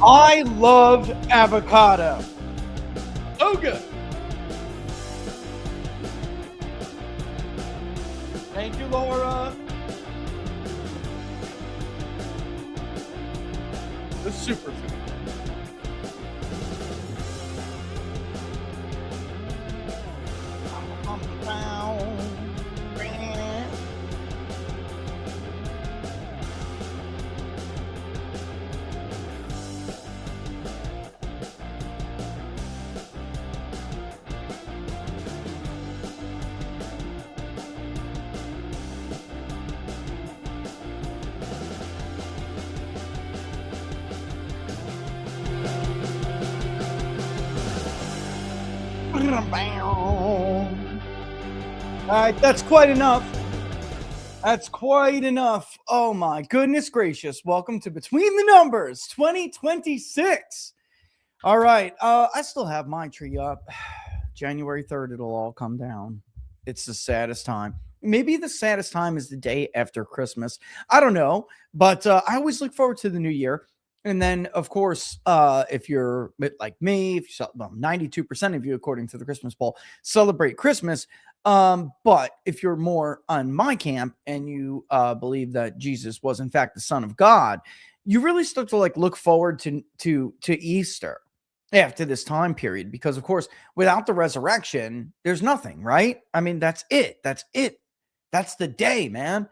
I love avocado. So good. Thank you, Laura. The superfood. All right, that's quite enough. That's quite enough. Oh my goodness gracious. Welcome to Between the Numbers 2026. All right. I still have my tree up. January 3rd, it'll all come down. It's the saddest time. Maybe the saddest time is the day after Christmas. I don't know. But I always look forward to the new year. And then, of course, if you're like me, if you, well, 92% of you, according to the Christmas poll, celebrate Christmas. But if you're more on my camp and you believe that Jesus was in fact the Son of God, you really start to like look forward to Easter after this time period, because of course, without the resurrection, there's nothing, right? I mean, that's it. That's it. That's the day, man.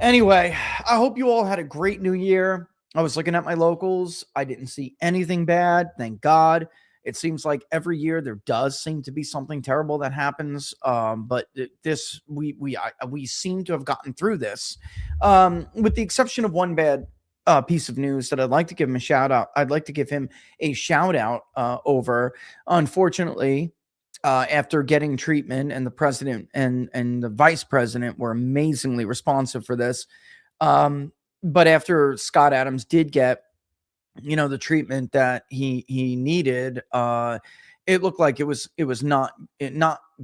Anyway, I hope you all had a great new year. I was looking at my locals. I didn't see anything bad. Thank God. It seems like every year there does seem to be something terrible that happens. But this we seem to have gotten through this, with the exception of one bad piece of news that I'd like to give him a shout out. I'd like to give him a shout out over. Unfortunately, after getting treatment, and the president and the vice president were amazingly responsive for this. But after Scott Adams did get, the treatment that he needed, it looked like it was not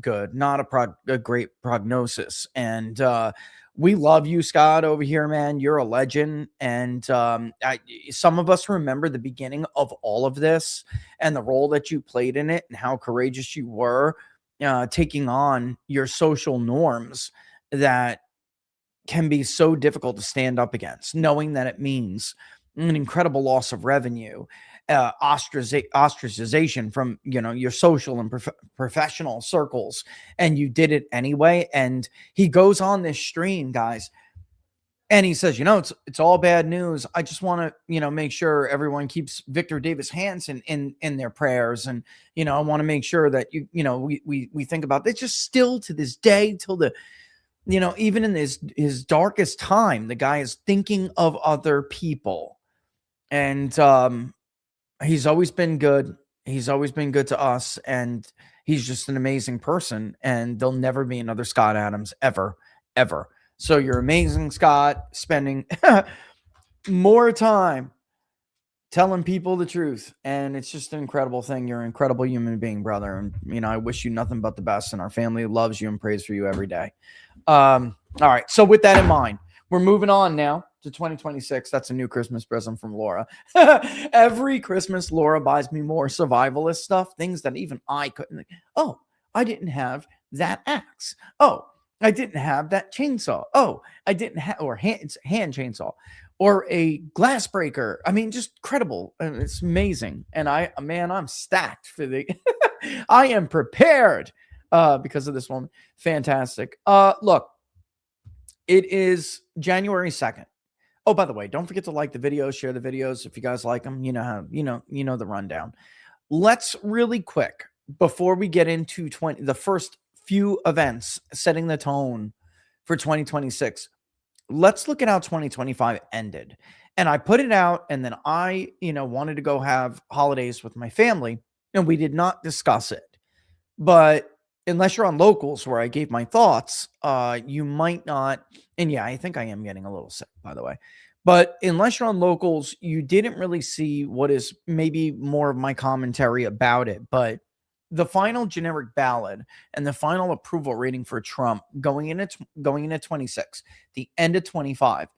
good, not a great prognosis. And we love you, Scott, over here, man. You're a legend. And some of us remember the beginning of all of this and the role that you played in it and how courageous you were, taking on your social norms that can be so difficult to stand up against, knowing that it means an incredible loss of revenue, ostracization from your social and professional circles, and you did it anyway. And he goes on this stream, guys, and he says, it's all bad news. I just want to make sure everyone keeps Victor Davis Hanson in their prayers, and I want to make sure that we think about this. Just still to this day, till the even in his darkest time, the guy is thinking of other people. And he's always been good. He's always been good to us. And he's just an amazing person. And there'll never be another Scott Adams ever, ever. So you're amazing, Scott, spending more time telling people the truth. And it's just an incredible thing. You're an incredible human being, brother. And, I wish you nothing but the best. And our family loves you and prays for you every day. All right. So with that in mind, we're moving on now to 2026. That's a new Christmas present from Laura. Every Christmas, Laura buys me more survivalist stuff, things that even I couldn't. Oh, I didn't have that axe. Oh, I didn't have that chainsaw. Oh, I didn't have, or it's a hand chainsaw, or a glass breaker. I mean, just incredible. It's amazing. And I'm stacked for the, I am prepared because of this one. Fantastic. Look, it is January 2nd. Oh, by the way, don't forget to like the videos, share the videos if you guys like them. You know the rundown. Let's really quick, before we get into the first few events setting the tone for 2026, let's look at how 2025 ended. And I put it out, and then I, wanted to go have holidays with my family, and we did not discuss it. But unless you're on locals where I gave my thoughts, you might not. And yeah, I think I am getting a little sick, by the way. But unless you're on locals, you didn't really see what is maybe more of my commentary about it. But the final generic ballot and the final approval rating for Trump going into 26, the end of 25,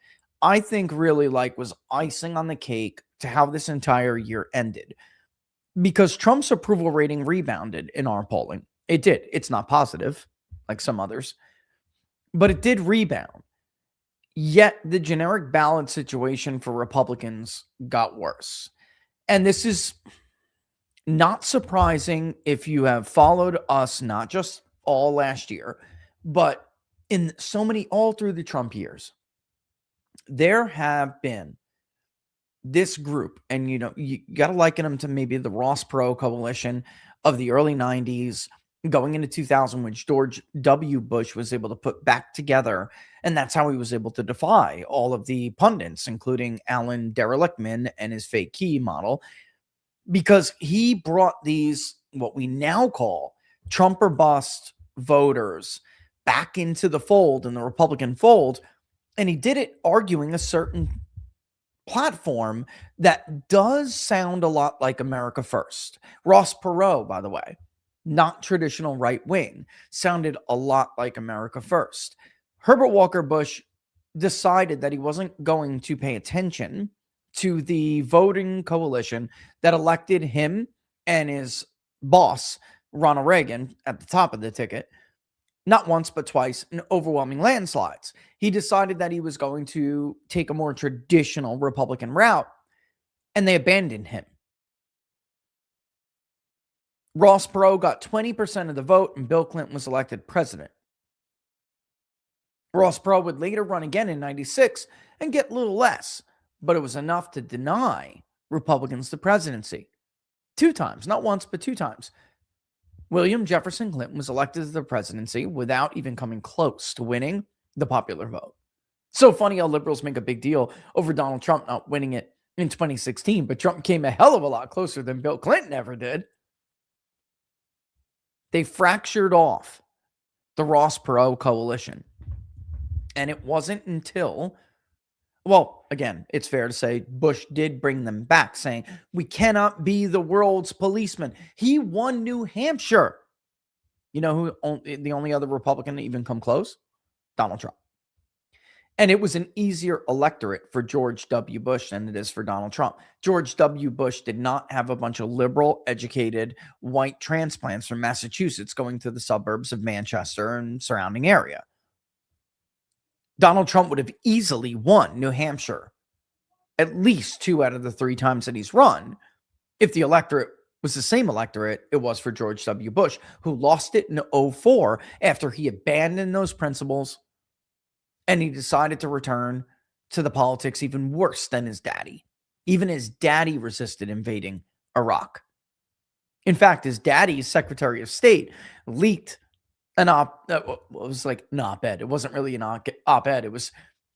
I think really was icing on the cake to how this entire year ended, because Trump's approval rating rebounded in our polling. It did. It's not positive like some others, but it did rebound. Yet the generic ballot situation for Republicans got worse. And this is not surprising if you have followed us, not just all last year, but in so many, all through the Trump years. There have been this group, and you got to liken them to maybe the Ross Perot coalition of the early 90s going into 2000, which George W. Bush was able to put back together. And that's how he was able to defy all of the pundits, including Alan Derelichtman and his fake key model, because he brought these, what we now call Trump or bust voters, back into the fold, in the Republican fold. And he did it arguing a certain platform that does sound a lot like America First. Ross Perot, by the way, not traditional right wing, sounded a lot like America First. Herbert Walker Bush decided that he wasn't going to pay attention to the voting coalition that elected him and his boss, Ronald Reagan, at the top of the ticket, not once, but twice, in overwhelming landslides. He decided that he was going to take a more traditional Republican route, and they abandoned him. Ross Perot got 20% of the vote, and Bill Clinton was elected president. Ross Perot would later run again in 96 and get a little less, but it was enough to deny Republicans the presidency. 2 times, not once, but 2 times. William Jefferson Clinton was elected to the presidency without even coming close to winning the popular vote. So funny how liberals make a big deal over Donald Trump not winning it in 2016, but Trump came a hell of a lot closer than Bill Clinton ever did. They fractured off the Ross Perot coalition. And it wasn't until, well, again, it's fair to say Bush did bring them back, saying, we cannot be the world's policeman. He won New Hampshire. You know who the only other Republican to even come close? Donald Trump. And it was an easier electorate for George W. Bush than it is for Donald Trump. George W. Bush did not have a bunch of liberal, educated, white transplants from Massachusetts going to the suburbs of Manchester and surrounding area. Donald Trump would have easily won New Hampshire at least 2 out of the 3 times that he's run if the electorate was the same electorate it was for George W. Bush, who lost it in 2004 after he abandoned those principles and he decided to return to the politics even worse than his daddy. Even his daddy resisted invading Iraq. In fact, his daddy's Secretary of State leaked an it was like an op-ed. It wasn't really an op-ed. It was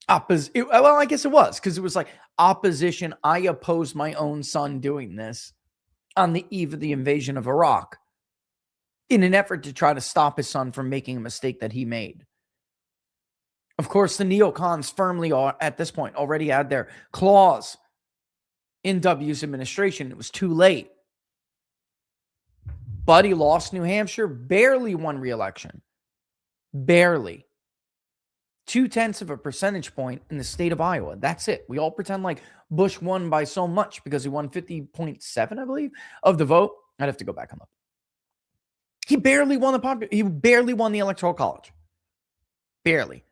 well, I guess it was, because it was like opposition. I oppose my own son doing this on the eve of the invasion of Iraq in an effort to try to stop his son from making a mistake that he made. Of course, the neocons firmly are, at this point, already had their claws in W's administration. It was too late. But he lost New Hampshire, barely won re-election. Barely. 0.2 of a percentage point in the state of Iowa. That's it. We all pretend like Bush won by so much because he won 50.7, I believe, of the vote. I'd have to go back and look. He barely won the Electoral College. Barely.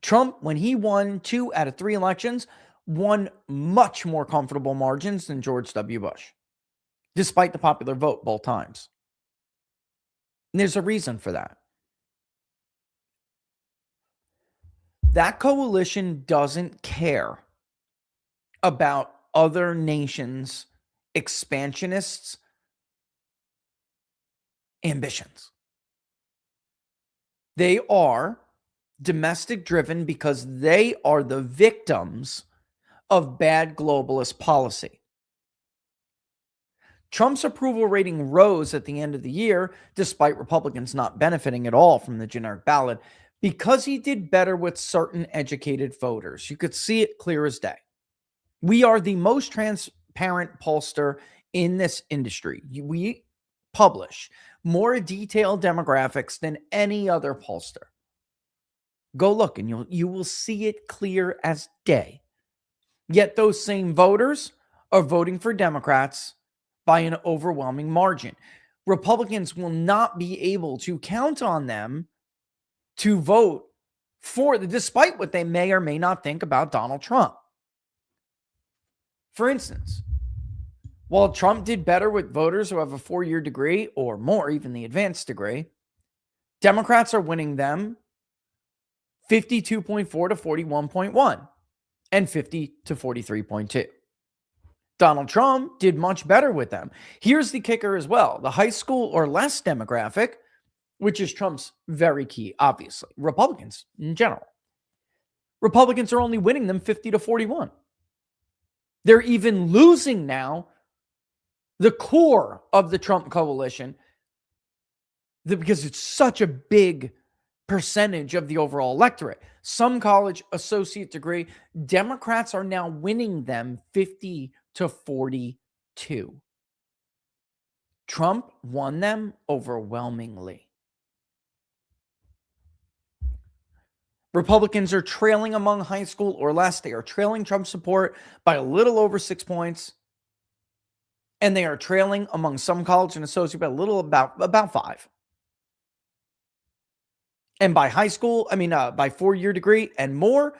Trump, when he won 2 out of 3 elections, won much more comfortable margins than George W. Bush, despite the popular vote both times. And there's a reason for that. That coalition doesn't care about other nations' expansionists' ambitions. They are domestic driven because they are the victims of bad globalist policy. Trump's approval rating rose at the end of the year, despite Republicans not benefiting at all from the generic ballot, because he did better with certain educated voters. You could see it clear as day. We are the most transparent pollster in this industry. We publish more detailed demographics than any other pollster. Go look and you will see it clear as day. Yet those same voters are voting for Democrats by an overwhelming margin. Republicans will not be able to count on them to vote for, despite what they may or may not think about Donald Trump. For instance, while Trump did better with voters who have a 4-year degree or more, even the advanced degree, Democrats are winning them 52.4 to 41.1 and 50 to 43.2. Donald Trump did much better with them. Here's the kicker as well. The high school or less demographic, which is Trump's very key, obviously. Republicans in general. Republicans are only winning them 50 to 41. They're even losing now the core of the Trump coalition because it's such a big percentage of the overall electorate. Some college associate degree, Democrats are now winning them 50 to 42. Trump won them overwhelmingly. Republicans are trailing among high school or less. They are trailing Trump support by a little over 6 points. And they are trailing among some college and associate by a little about 5. And by high school, by 4-year degree and more,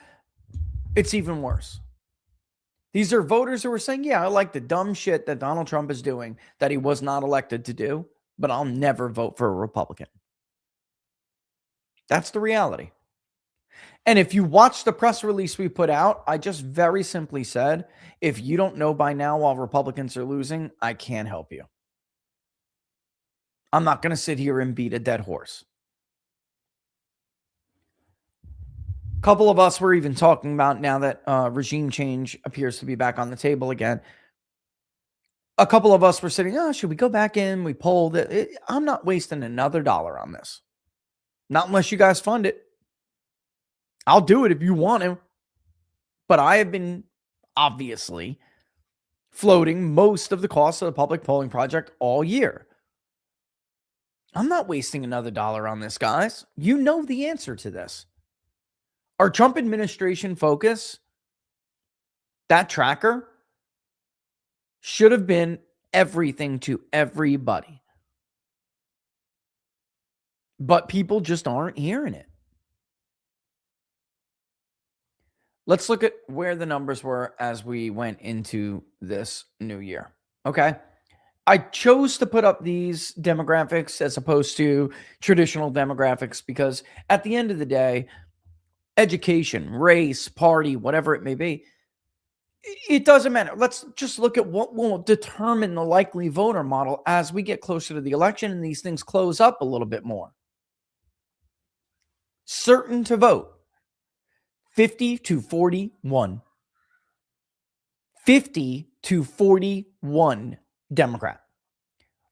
it's even worse. These are voters who are saying, yeah, I like the dumb shit that Donald Trump is doing that he was not elected to do, but I'll never vote for a Republican. That's the reality. And if you watch the press release we put out, I just very simply said, if you don't know by now while Republicans are losing, I can't help you. I'm not going to sit here and beat a dead horse. A couple of us were even talking about, now that regime change appears to be back on the table again, a couple of us were saying, should we go back in? We polled it. I'm not wasting another dollar on this. Not unless you guys fund it. I'll do it if you want to. But I have been obviously floating most of the costs of the public polling project all year. I'm not wasting another dollar on this, guys. You know the answer to this. Our Trump administration focus, that tracker, should have been everything to everybody. But people just aren't hearing it. Let's look at where the numbers were as we went into this new year. Okay. I chose to put up these demographics as opposed to traditional demographics because at the end of the day, education, race, party, whatever it may be, it doesn't matter. Let's just look at what will determine the likely voter model as we get closer to the election and these things close up a little bit more. Certain to vote. 50 to 41. 50 to 41 Democrat.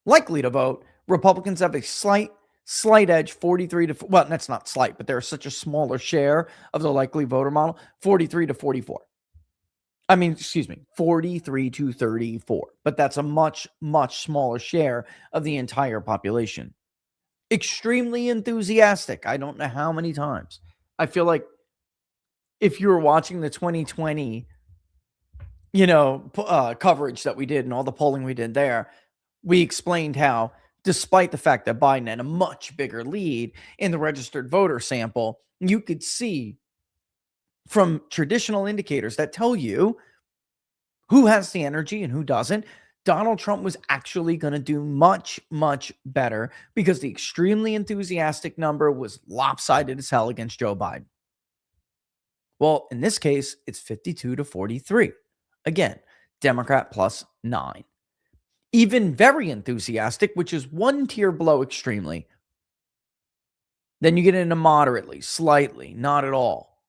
Likely to vote, Republicans have a slight edge, 43 to, well, that's not slight, but they're such a smaller share of the likely voter model, 43 to 44. 43 to 34. But that's a much, much smaller share of the entire population. Extremely enthusiastic. I don't know how many times. I feel like if you were watching the 2020, coverage that we did and all the polling we did there, we explained how, despite the fact that Biden had a much bigger lead in the registered voter sample, you could see from traditional indicators that tell you who has the energy and who doesn't, Donald Trump was actually going to do much, much better because the extremely enthusiastic number was lopsided as hell against Joe Biden. Well, in this case, it's 52 to 43. Again, Democrat plus 9. Even very enthusiastic, which is one tier below extremely. Then you get into moderately, slightly, not at all.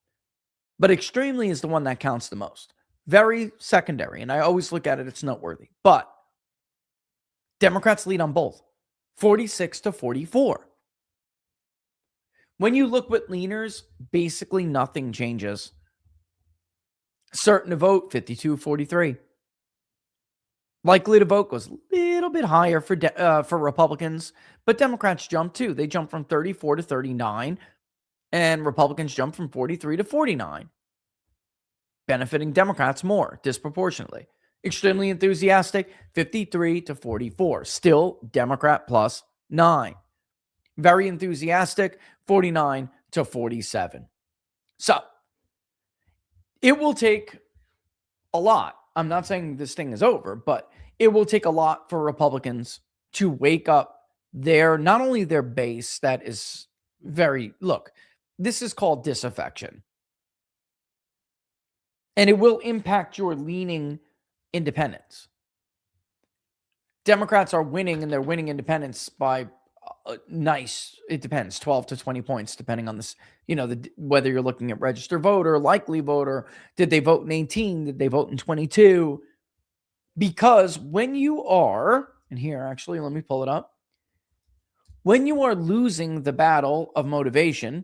But extremely is the one that counts the most. Very secondary, and I always look at it, it's noteworthy. But Democrats lead on both, 46 to 44. When you look with leaners, basically nothing changes. Certain to vote, 52-43. Likely to vote goes a little bit higher for Republicans, but Democrats jump too. They jump from 34 to 39, and Republicans jump from 43 to 49, benefiting Democrats more disproportionately. Extremely enthusiastic, 53 to 44. Still Democrat plus 9. Very enthusiastic, 49 to 47. So it will take a lot. I'm not saying this thing is over, but it will take a lot for Republicans to wake up not only their base that is look, this is called disaffection. And it will impact your leaning independents. Democrats are winning, and they're winning independents by it depends, 12 to 20 points, depending on this, whether you're looking at registered voter, likely voter, did they vote in 18, did they vote in 22? Because when you are, and here, actually, let me pull it up. When you are losing the battle of motivation,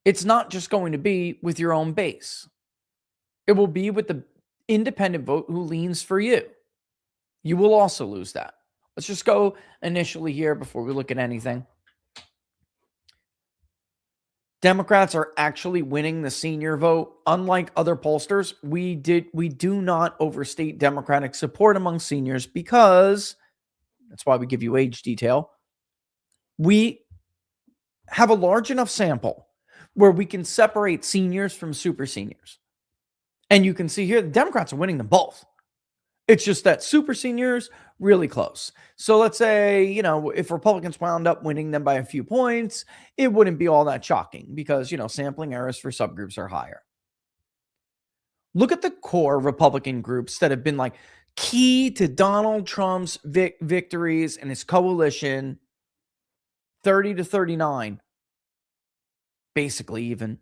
it's not just going to be with your own base. It will be with the independent vote who leans for you. You will also lose that. Let's just go initially here before we look at anything. Democrats are actually winning the senior vote. Unlike other pollsters, we do not overstate Democratic support among seniors because that's why we give you age detail. We have a large enough sample where we can separate seniors from super seniors. And you can see here, the Democrats are winning them both. It's just that super seniors, really close. So let's say, if Republicans wound up winning them by a few points, it wouldn't be all that shocking because, sampling errors for subgroups are higher. Look at the core Republican groups that have been like key to Donald Trump's victories and his coalition. 30 to 39, basically even.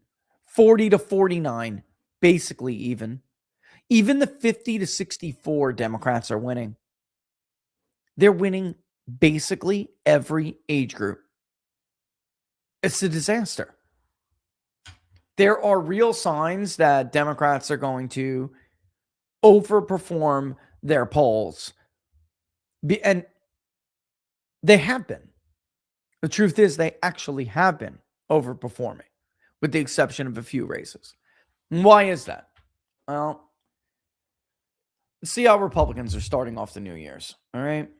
40 to 49, basically even. Even the 50 to 64 Democrats are winning. They're winning basically every age group. It's a disaster. There are real signs that Democrats are going to overperform their polls. And they have been. The truth is they actually have been overperforming, with the exception of a few races. And why is that? Well, see how Republicans are starting off the New Year's, all right?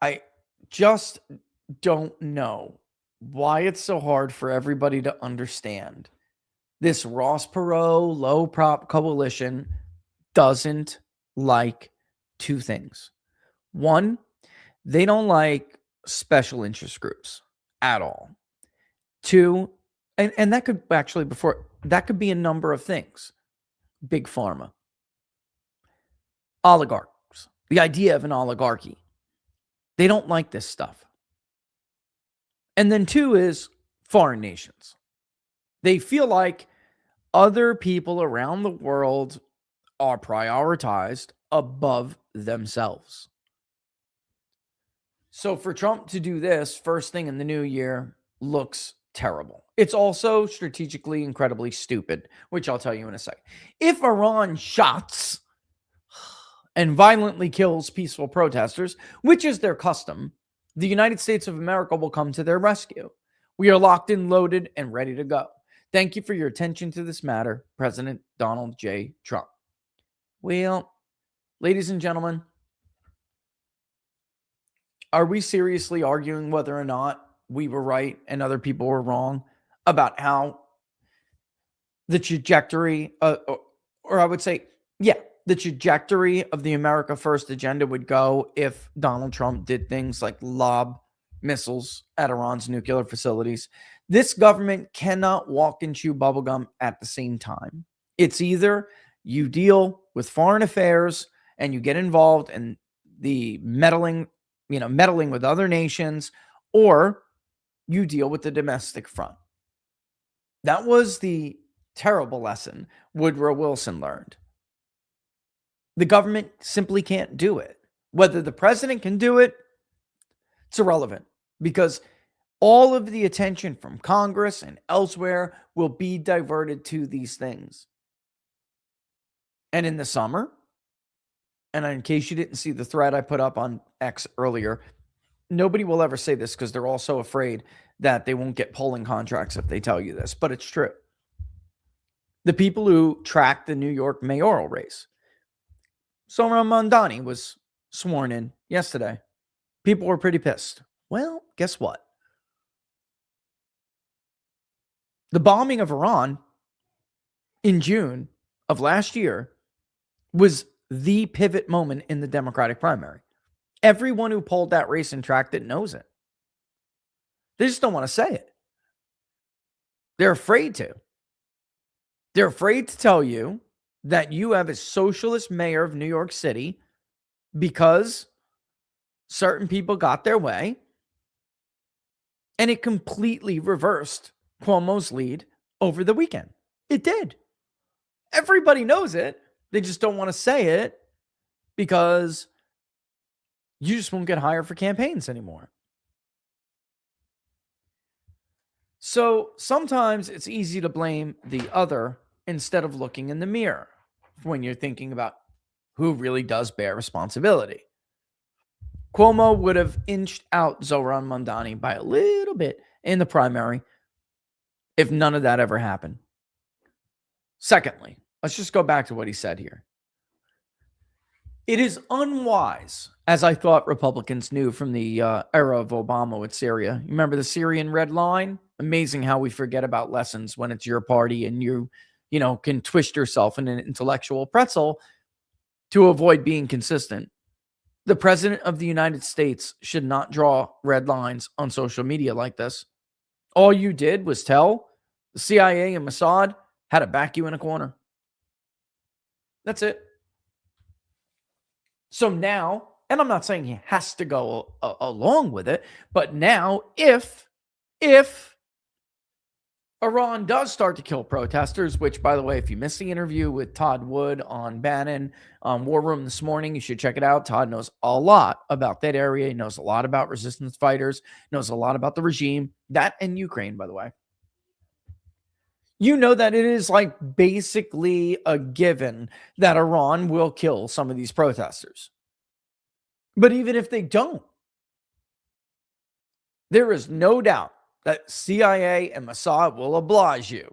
I just don't know why it's so hard for everybody to understand. This Ross Perot low prop coalition doesn't like two things. One, they don't like special interest groups at all. Two, and that could actually that could be a number of things. Big pharma, oligarchs, the idea of an oligarchy. They don't like this stuff. And then two is foreign nations. They feel like other people around the world are prioritized above themselves. So for Trump to do this first thing in the new year looks terrible. It's also strategically incredibly stupid, which I'll tell you in a second. If Iran shots and violently kills peaceful protesters, which is their custom, the United States of America will come to their rescue. We are locked and loaded and ready to go. Thank you for your attention to this matter, President Donald J. Trump. Well, ladies and gentlemen, are we seriously arguing whether or not we were right and other people were wrong about how the trajectory, or I would say, the trajectory of the America First agenda would go if Donald Trump did things like lob missiles at Iran's nuclear facilities? This government cannot walk and chew bubblegum at the same time. It's either you deal with foreign affairs and you get involved in the meddling with other nations, or you deal with the domestic front. That was the terrible lesson Woodrow Wilson learned. The government simply can't do it. Whether the president can do it, it's irrelevant, because all of the attention from Congress and elsewhere will be diverted to these things. And in the summer, and in case you didn't see the thread I put up on X earlier, nobody will ever say this because they're all so afraid that they won't get polling contracts if they tell you this, but it's true. The people who tracked the New York mayoral race. Zohran Mamdani was sworn in yesterday. People were pretty pissed. Well, guess what? The bombing of Iran in June of last year was the pivot moment in the Democratic primary. Everyone who polled that race and tracked it knows it. They just don't want to say it. They're afraid to. They're afraid to tell you that you have a socialist mayor of New York City because certain people got their way, and it completely reversed Cuomo's lead over the weekend. It did. Everybody knows it. They just don't want to say it because you just won't get hired for campaigns anymore. So sometimes it's easy to blame the other instead of looking in the mirror when you're thinking about who really does bear responsibility. Cuomo would have inched out Zohran Mamdani by a little bit in the primary if none of that ever happened. Secondly, let's just go back to what he said here. It is unwise, as I thought Republicans knew from the era of Obama with Syria. You remember the Syrian red line? Amazing how we forget about lessons when it's your party and you can twist yourself in an intellectual pretzel to avoid being consistent. The president of the United States should not draw red lines on social media like this. All you did was tell the CIA and Mossad how to back you in a corner. That's it. So now, and I'm not saying he has to go along with it, but now if Iran does start to kill protesters, which, by the way, if you missed the interview with Todd Wood on Bannon on War Room this morning, you should check it out. Todd knows a lot about that area. He knows a lot about resistance fighters, knows a lot about the regime, that and Ukraine, by the way. You know that it is like basically a given that Iran will kill some of these protesters. But even if they don't, there is no doubt that CIA and Mossad will oblige you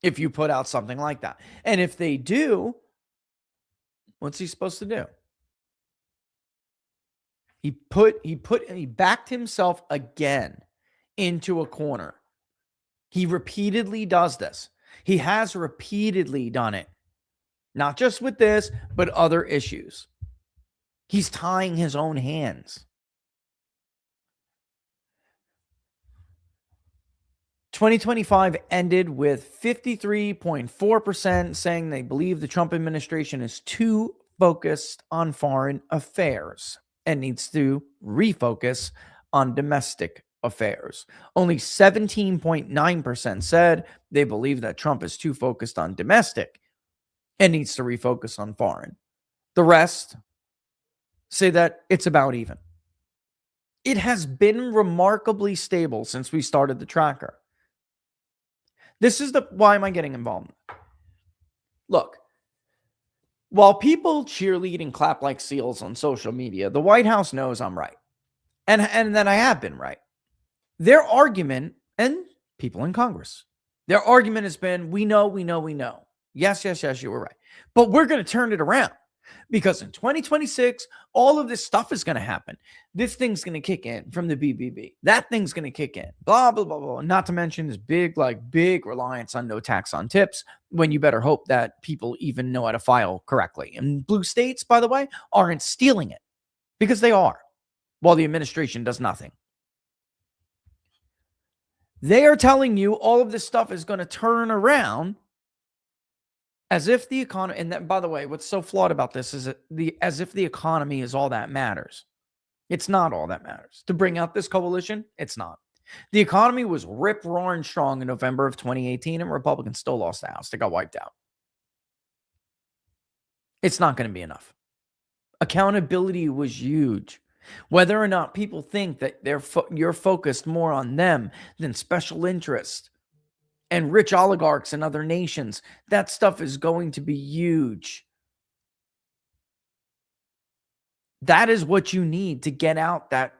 if you put out something like that. And if they do, what's he supposed to do? He backed himself again into a corner. He repeatedly does this. He has repeatedly done it. Not just with this, but other issues. He's tying his own hands. 2025 ended with 53.4% saying they believe the Trump administration is too focused on foreign affairs and needs to refocus on domestic affairs. Only 17.9% said they believe that Trump is too focused on domestic and needs to refocus on foreign. The rest say that it's about even. It has been remarkably stable since we started the tracker. This is why am I getting involved? Look, while people cheerlead and clap like seals on social media, the White House knows I'm right. And that I have been right. Their argument, and people in Congress, their argument has been, we know. Yes, you were right. But we're going to turn it around because in 2026, all of this stuff is going to happen. This thing's going to kick in from the BBB. That thing's going to kick in. Blah, blah, blah, blah. Not to mention this big reliance on no tax on tips when you better hope that people even know how to file correctly. And blue states, by the way, aren't stealing it because they are, while the administration does nothing. They are telling you all of this stuff is going to turn around as if the economy, and that, by the way, what's so flawed about this is as if the economy is all that matters. It's not all that matters. To bring out this coalition, it's not. The economy was rip-roaring strong in November of 2018, and Republicans still lost the House. They got wiped out. It's not going to be enough. Accountability was huge. Whether or not people think that you're focused more on them than special interest and rich oligarchs in other nations, that stuff is going to be huge. That is what you need to get out the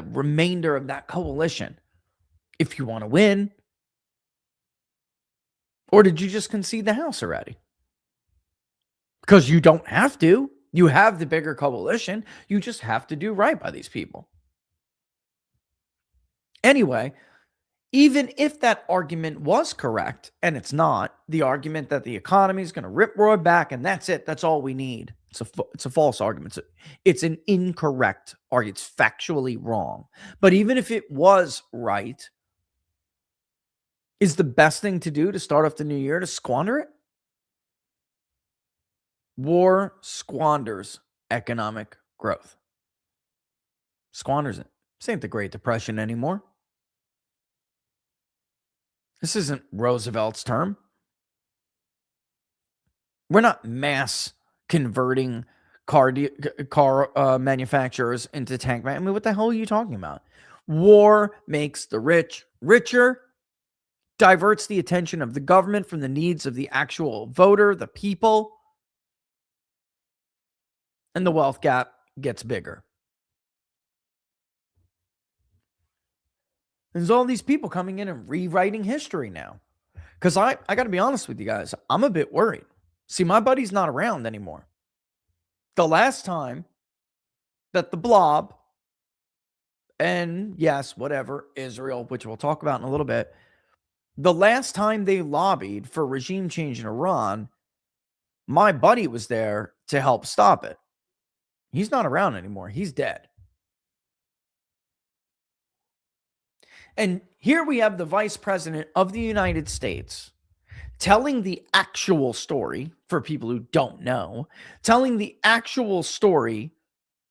remainder of that coalition if you want to win. Or did you just concede the House already? Because you don't have to. You have the bigger coalition. You just have to do right by these people. Anyway, even if that argument was correct, and it's not, the argument that the economy is going to rip roar back and that's it, that's all we need. It's a false argument. It's an incorrect argument. It's factually wrong. But even if it was right, is the best thing to do to start off the new year to squander it? War squanders economic growth. Squanders it. This ain't the Great Depression anymore. This isn't Roosevelt's term. We're not mass converting car manufacturers into tank man. I mean, what the hell are you talking about? War makes the rich richer, diverts the attention of the government from the needs of the actual voter, the people, and the wealth gap gets bigger. There's all these people coming in and rewriting history now. Because I got to be honest with you guys, I'm a bit worried. See, my buddy's not around anymore. The last time that the Blob and, yes, whatever, Israel, which we'll talk about in a little bit, the last time they lobbied for regime change in Iran, my buddy was there to help stop it. He's not around anymore. He's dead. And here we have the Vice President of the United States telling the actual story, for people who don't know, telling the actual story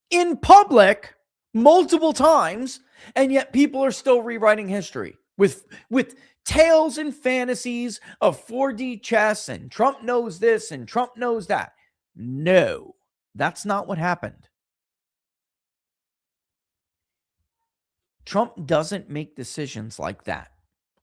in public multiple times, and yet people are still rewriting history with tales and fantasies of 4D chess and Trump knows this and Trump knows that. No, that's not what happened. Trump doesn't make decisions like that.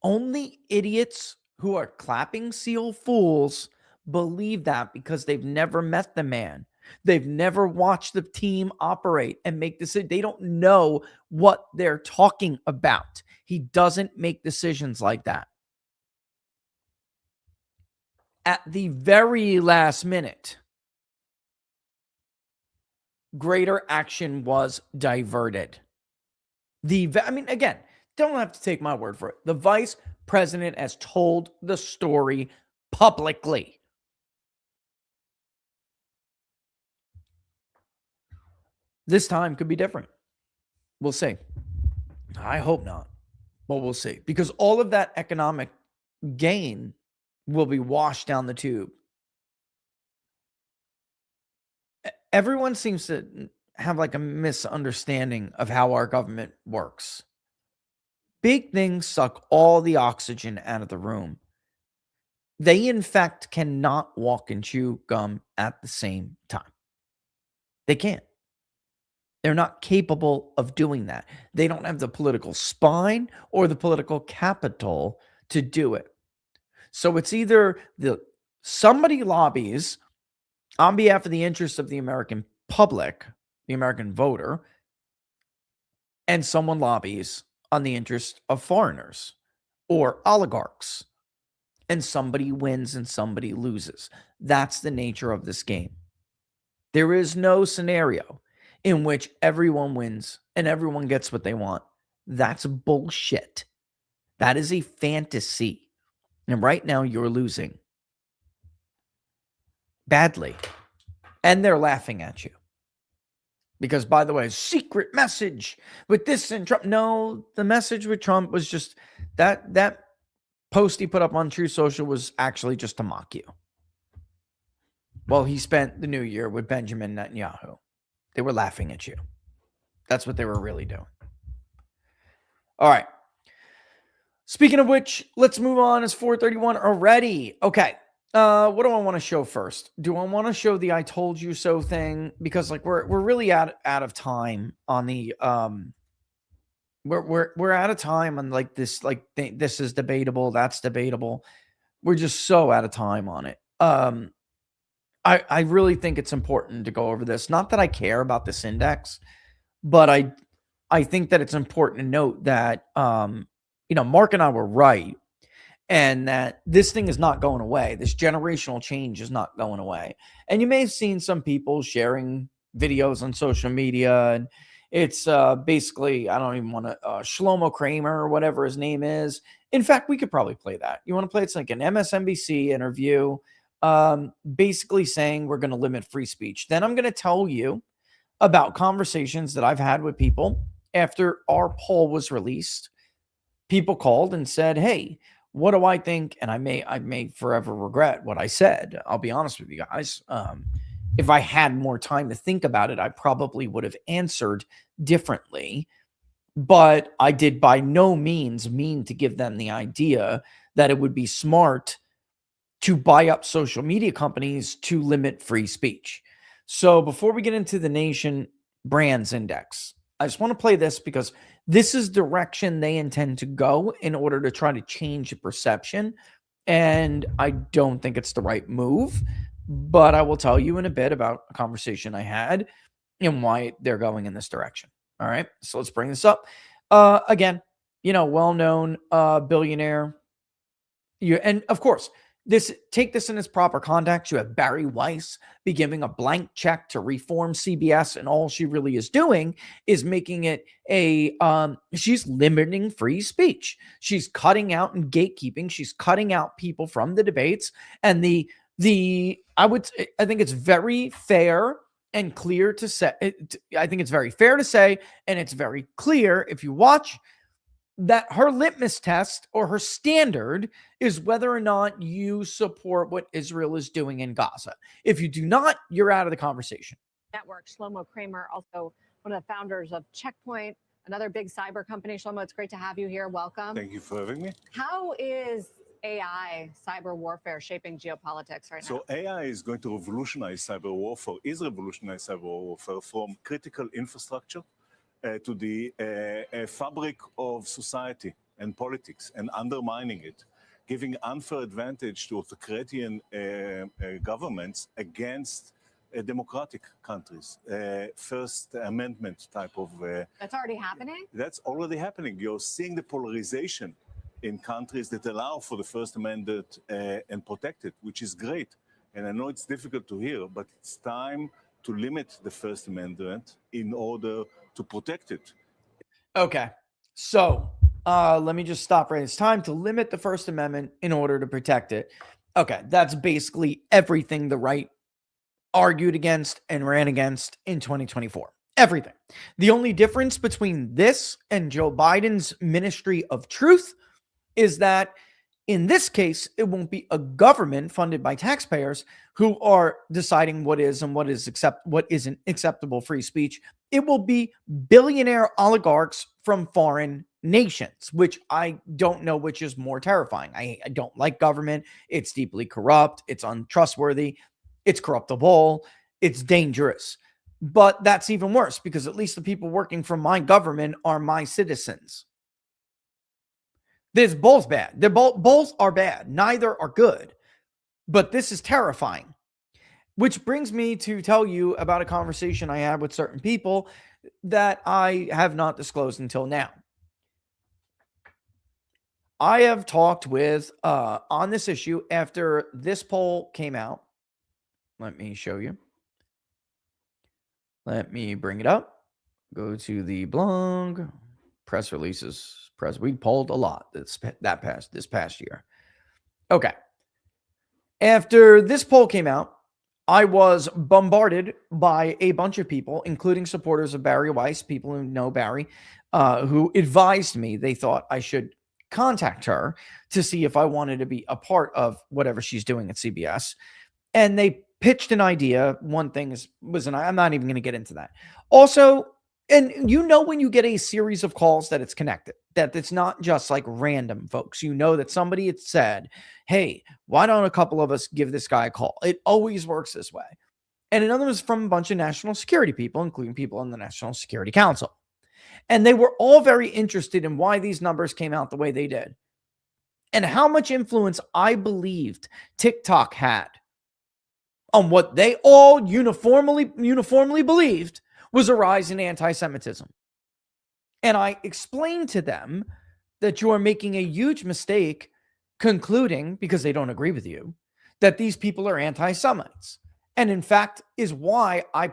Only idiots who are clapping seal fools believe that because they've never met the man. They've never watched the team operate and make decisions. They don't know what they're talking about. He doesn't make decisions like that. At the very last minute, greater action was diverted. Again, don't have to take my word for it. The vice president has told the story publicly. This time could be different. We'll see. I hope not, but we'll see. Because all of that economic gain will be washed down the tube. Everyone seems to have like a misunderstanding of how our government works. Big things suck all the oxygen out of the room. They, in fact, cannot walk and chew gum at the same time. They can't. They're not capable of doing that. They don't have the political spine or the political capital to do it. So it's either somebody lobbies on behalf of the interests of the American public, the American voter, and someone lobbies on the interest of foreigners or oligarchs, and somebody wins and somebody loses. That's the nature of this game. There is no scenario in which everyone wins and everyone gets what they want. That's bullshit. That is a fantasy. And right now you're losing badly. And they're laughing at you. Because, by the way, secret message with this and Trump. No, the message with Trump was just that post he put up on True Social was actually just to mock you. Well, he spent the new year with Benjamin Netanyahu. They were laughing at you. That's what they were really doing. All right. Speaking of which, let's move on. It's 4:31 already. Okay. What do I want to show first? Do I want to show the "I told you so" thing? Because like we're really out of time on the we're out of time on like this this is debatable, that's debatable. We're just so out of time on it. I really think it's important to go over this. Not that I care about this index, but I think that it's important to note that Mark and I were right. and that this thing is not going away. This generational change is not going away. And you may have seen some people sharing videos on social media, and it's basically, I don't even want to, Shlomo Kramer or whatever his name is. In fact, we could probably play that. You want to play? It's like an MSNBC interview, basically saying we're going to limit free speech. Then I'm going to tell you about conversations that I've had with people after our poll was released. People called and said, hey, what do I think? And I may forever regret what I said. I'll be honest with you guys. If I had more time to think about it, I probably would have answered differently. But I did by no means mean to give them the idea that it would be smart to buy up social media companies to limit free speech. So before we get into the Nation Brands Index, I just want to play this because this is direction they intend to go in order to try to change the perception. And I don't think it's the right move, but I will tell you in a bit about a conversation I had and why they're going in this direction. All right, so let's bring this up. Again, well-known billionaire. And of course, take this in its proper context. You have Bari Weiss be giving a blank check to reform CBS, and all she really is doing is making it she's limiting free speech. She's cutting out and gatekeeping. She's cutting out people from the debates. And I think it's very fair and clear to say. I think it's very fair to say, and it's very clear if you watch, that her litmus test or her standard is whether or not you support what Israel is doing in Gaza. If you do not, you're out of the conversation. Network. Shlomo Kramer, also one of the founders of Checkpoint, another big cyber company. Shlomo, it's great to have you here. Welcome. Thank you for having me. How is AI, cyber warfare, shaping geopolitics right now? So AI is going to revolutionize cyber warfare, revolutionizing cyber warfare from critical infrastructure to the fabric of society and politics, and undermining it, giving unfair advantage to authoritarian governments against democratic countries. First Amendment type of... That's already happening? That's already happening. You're seeing the polarization in countries that allow for the First Amendment and protect it, which is great. And I know it's difficult to hear, but it's time to limit the First Amendment in order to protect it. Okay, so let me just stop right. It's time to limit the First Amendment in order to protect it. Okay, that's basically everything the right argued against and ran against in 2024. Everything. The only difference between this and Joe Biden's Ministry of Truth is that in this case, it won't be a government funded by taxpayers who are deciding what is and what isn't acceptable free speech. It will be billionaire oligarchs from foreign nations, which I don't know which is more terrifying. I don't like government. It's deeply corrupt. It's untrustworthy. It's corruptible. It's dangerous. But that's even worse because at least the people working for my government are my citizens. There's both bad. They're both are bad. Neither are good. But this is terrifying. Which brings me to tell you about a conversation I had with certain people that I have not disclosed until now. I have talked with on this issue after this poll came out. Let me show you. Let me bring it up. Go to the blog. Press releases. We polled a lot this past year. Okay. After this poll came out, I was bombarded by a bunch of people, including supporters of Bari Weiss, people who know Bari, who advised me they thought I should contact her to see if I wanted to be a part of whatever she's doing at CBS. And they pitched an idea. One thing I'm not even going to get into that. Also, and when you get a series of calls that it's connected, that it's not just like random folks. You know that somebody had said, hey, why don't a couple of us give this guy a call? It always works this way. And another was from a bunch of national security people, including people on the National Security Council. And they were all very interested in why these numbers came out the way they did and how much influence I believed TikTok had on what they all uniformly believed was a rise in anti-Semitism. And I explained to them that you are making a huge mistake concluding, because they don't agree with you, that these people are anti-Semites. And in fact, is why I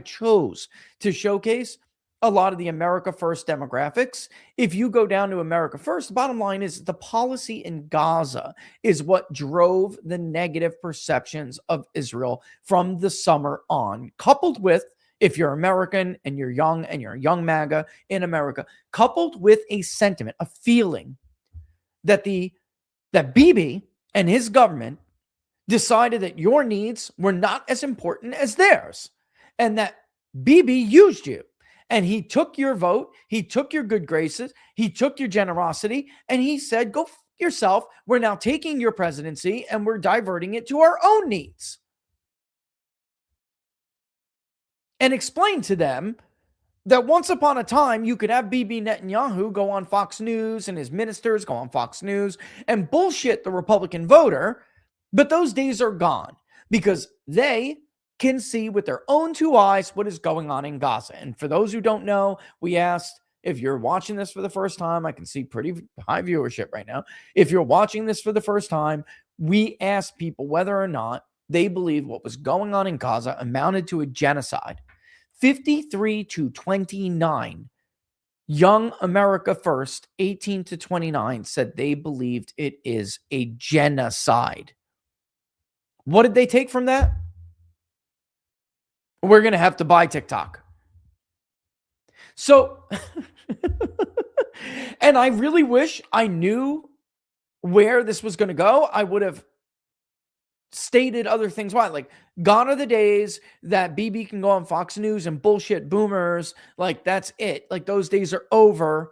chose to showcase a lot of the America First demographics. If you go down to America First, the bottom line is the policy in Gaza is what drove the negative perceptions of Israel from the summer on, coupled with, if you're American and you're a young MAGA in America, coupled with a sentiment, a feeling that Bibi and his government decided that your needs were not as important as theirs, and that Bibi used you. And he took your vote, he took your good graces, he took your generosity, and he said, go f yourself. We're now taking your presidency and we're diverting it to our own needs. And explain to them that once upon a time, you could have Bibi Netanyahu go on Fox News and his ministers go on Fox News and bullshit the Republican voter, but those days are gone because they can see with their own two eyes what is going on in Gaza. And for those who don't know, we asked, if you're watching this for the first time, I can see pretty high viewership right now. If you're watching this for the first time, we asked people whether or not they believe what was going on in Gaza amounted to a genocide. 53-29, young America First, 18 to 29, said they believed it is a genocide. What did they take from that? We're going to have to buy TikTok. So, and I really wish I knew where this was going to go. I would have stated other things. Why? Like, gone are the days that Bibi can go on Fox News and bullshit boomers. Like, that's it. Like, those days are over.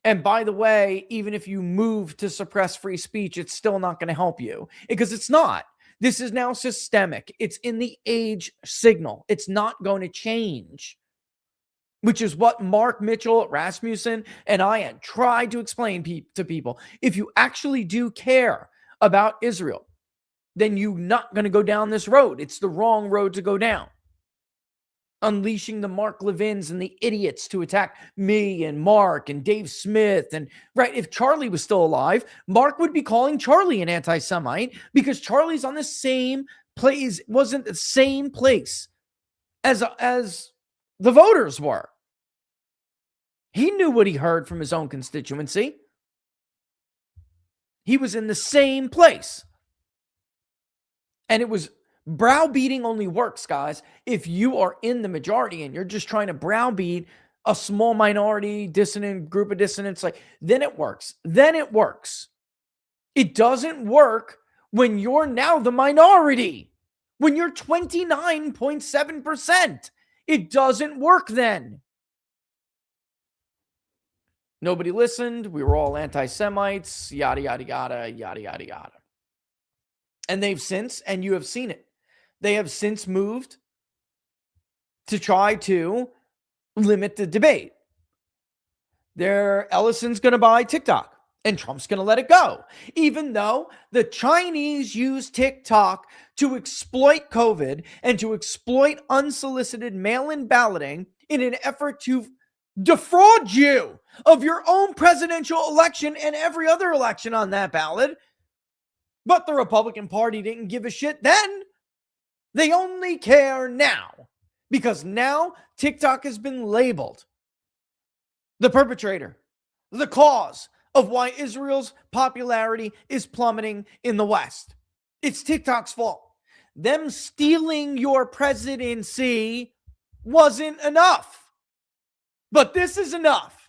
And by the way, even if you move to suppress free speech, it's still not going to help you because it's not. This is now systemic. It's in the age signal. It's not going to change, which is what Mark Mitchell, Rasmussen, and I had tried to explain to people. If you actually do care about Israel, then you're not going to go down this road. It's the wrong road to go down. Unleashing the Mark Levins and the idiots to attack me and Mark and Dave Smith. And right, if Charlie was still alive, Mark would be calling Charlie an anti-Semite because Charlie's on the same place, wasn't the same place as the voters were. He knew what he heard from his own constituency. He was in the same place. And it was browbeating only works, guys, if you are in the majority and you're just trying to browbeat a small minority, dissident group of dissidents, like, then it works. Then it works. It doesn't work when you're now the minority, when you're 29.7%. It doesn't work then. Nobody listened. We were all anti-Semites, yada, yada, yada, yada, yada, yada. And they've since, and you have seen it, they have since moved to try to limit the debate. Ellison's going to buy TikTok and Trump's going to let it go. Even though the Chinese use TikTok to exploit COVID and to exploit unsolicited mail-in balloting in an effort to defraud you of your own presidential election and every other election on that ballot. But the Republican Party didn't give a shit then. They only care now because now TikTok has been labeled the perpetrator, the cause of why Israel's popularity is plummeting in the West. It's TikTok's fault. Them stealing your presidency wasn't enough, but this is enough.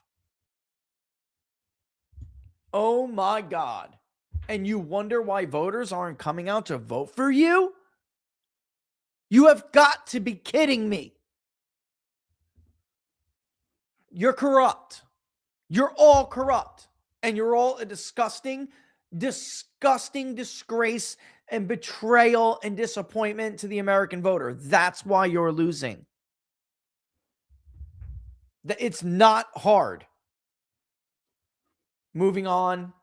Oh my God. And you wonder why voters aren't coming out to vote for you? You have got to be kidding me. You're corrupt. You're all corrupt. And you're all a disgusting, disgusting disgrace and betrayal and disappointment to the American voter. That's why you're losing. It's not hard. Moving on.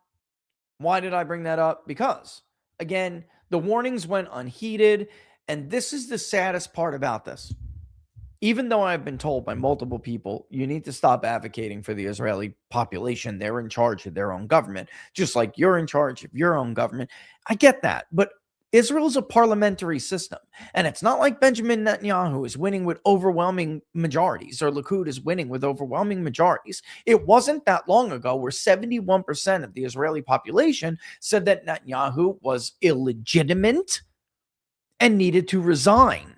Why did I bring that up? Because, again, the warnings went unheeded. And this is the saddest part about this. even though I've been told by multiple people, you need to stop advocating for the Israeli population. They're in charge of their own government, just like you're in charge of your own government. I get that. But Israel's a parliamentary system. And it's not like Benjamin Netanyahu is winning with overwhelming majorities or Likud is winning with overwhelming majorities. It wasn't that long ago where 71% of the Israeli population said that Netanyahu was illegitimate and needed to resign.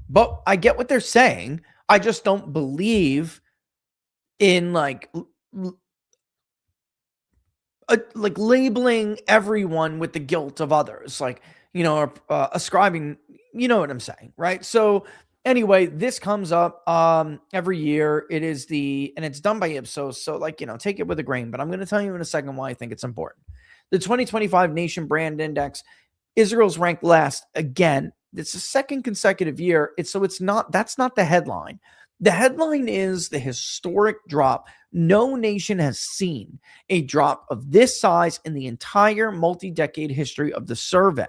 But I get what they're saying. I just don't believe in like labeling everyone with the guilt of others, like, you know, ascribing, you know what I'm saying, right? So anyway, this comes up every year. It is and it's done by Ipsos. So like, you know, take it with a grain, but I'm going to tell you in a second why I think it's important. The 2025 Nation Brand Index, Israel's ranked last again. It's the second consecutive year. That's not the headline. The headline is the historic drop. No nation has seen a drop of this size in the entire multi-decade history of the survey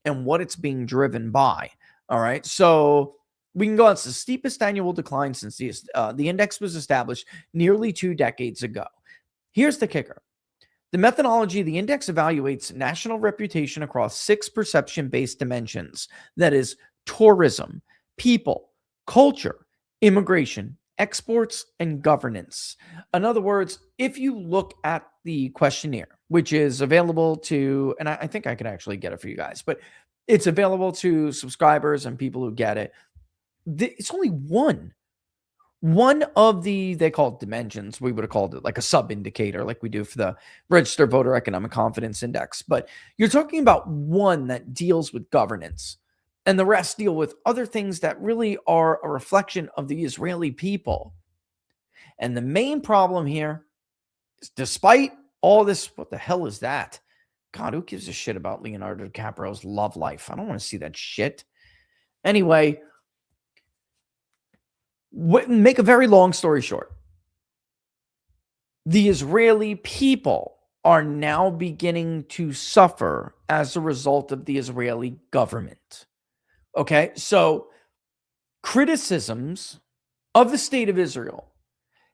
and what it's being driven by. All right. So we can go on. It's the steepest annual decline since the index was established nearly 2 decades ago. Here's the kicker. The methodology, the index evaluates national reputation across 6 perception-based dimensions. That is tourism, people, culture, immigration, exports, and governance. In other words, if you look at the questionnaire, which is available to, and I think I could actually get it for you guys, but it's available to subscribers and people who get it. It's only one of the, they call it dimensions. We would have called it like a sub indicator, like we do for the Registered Voter Economic Confidence Index. But you're talking about one that deals with governance, and the rest deal with other things that really are a reflection of the Israeli people. And the main problem here is, despite all this, what the hell is that? God, who gives a shit about Leonardo DiCaprio's love life? I don't want to see that shit. Anyway, make a very long story short. The Israeli people are now beginning to suffer as a result of the Israeli government. Okay, so criticisms of the state of Israel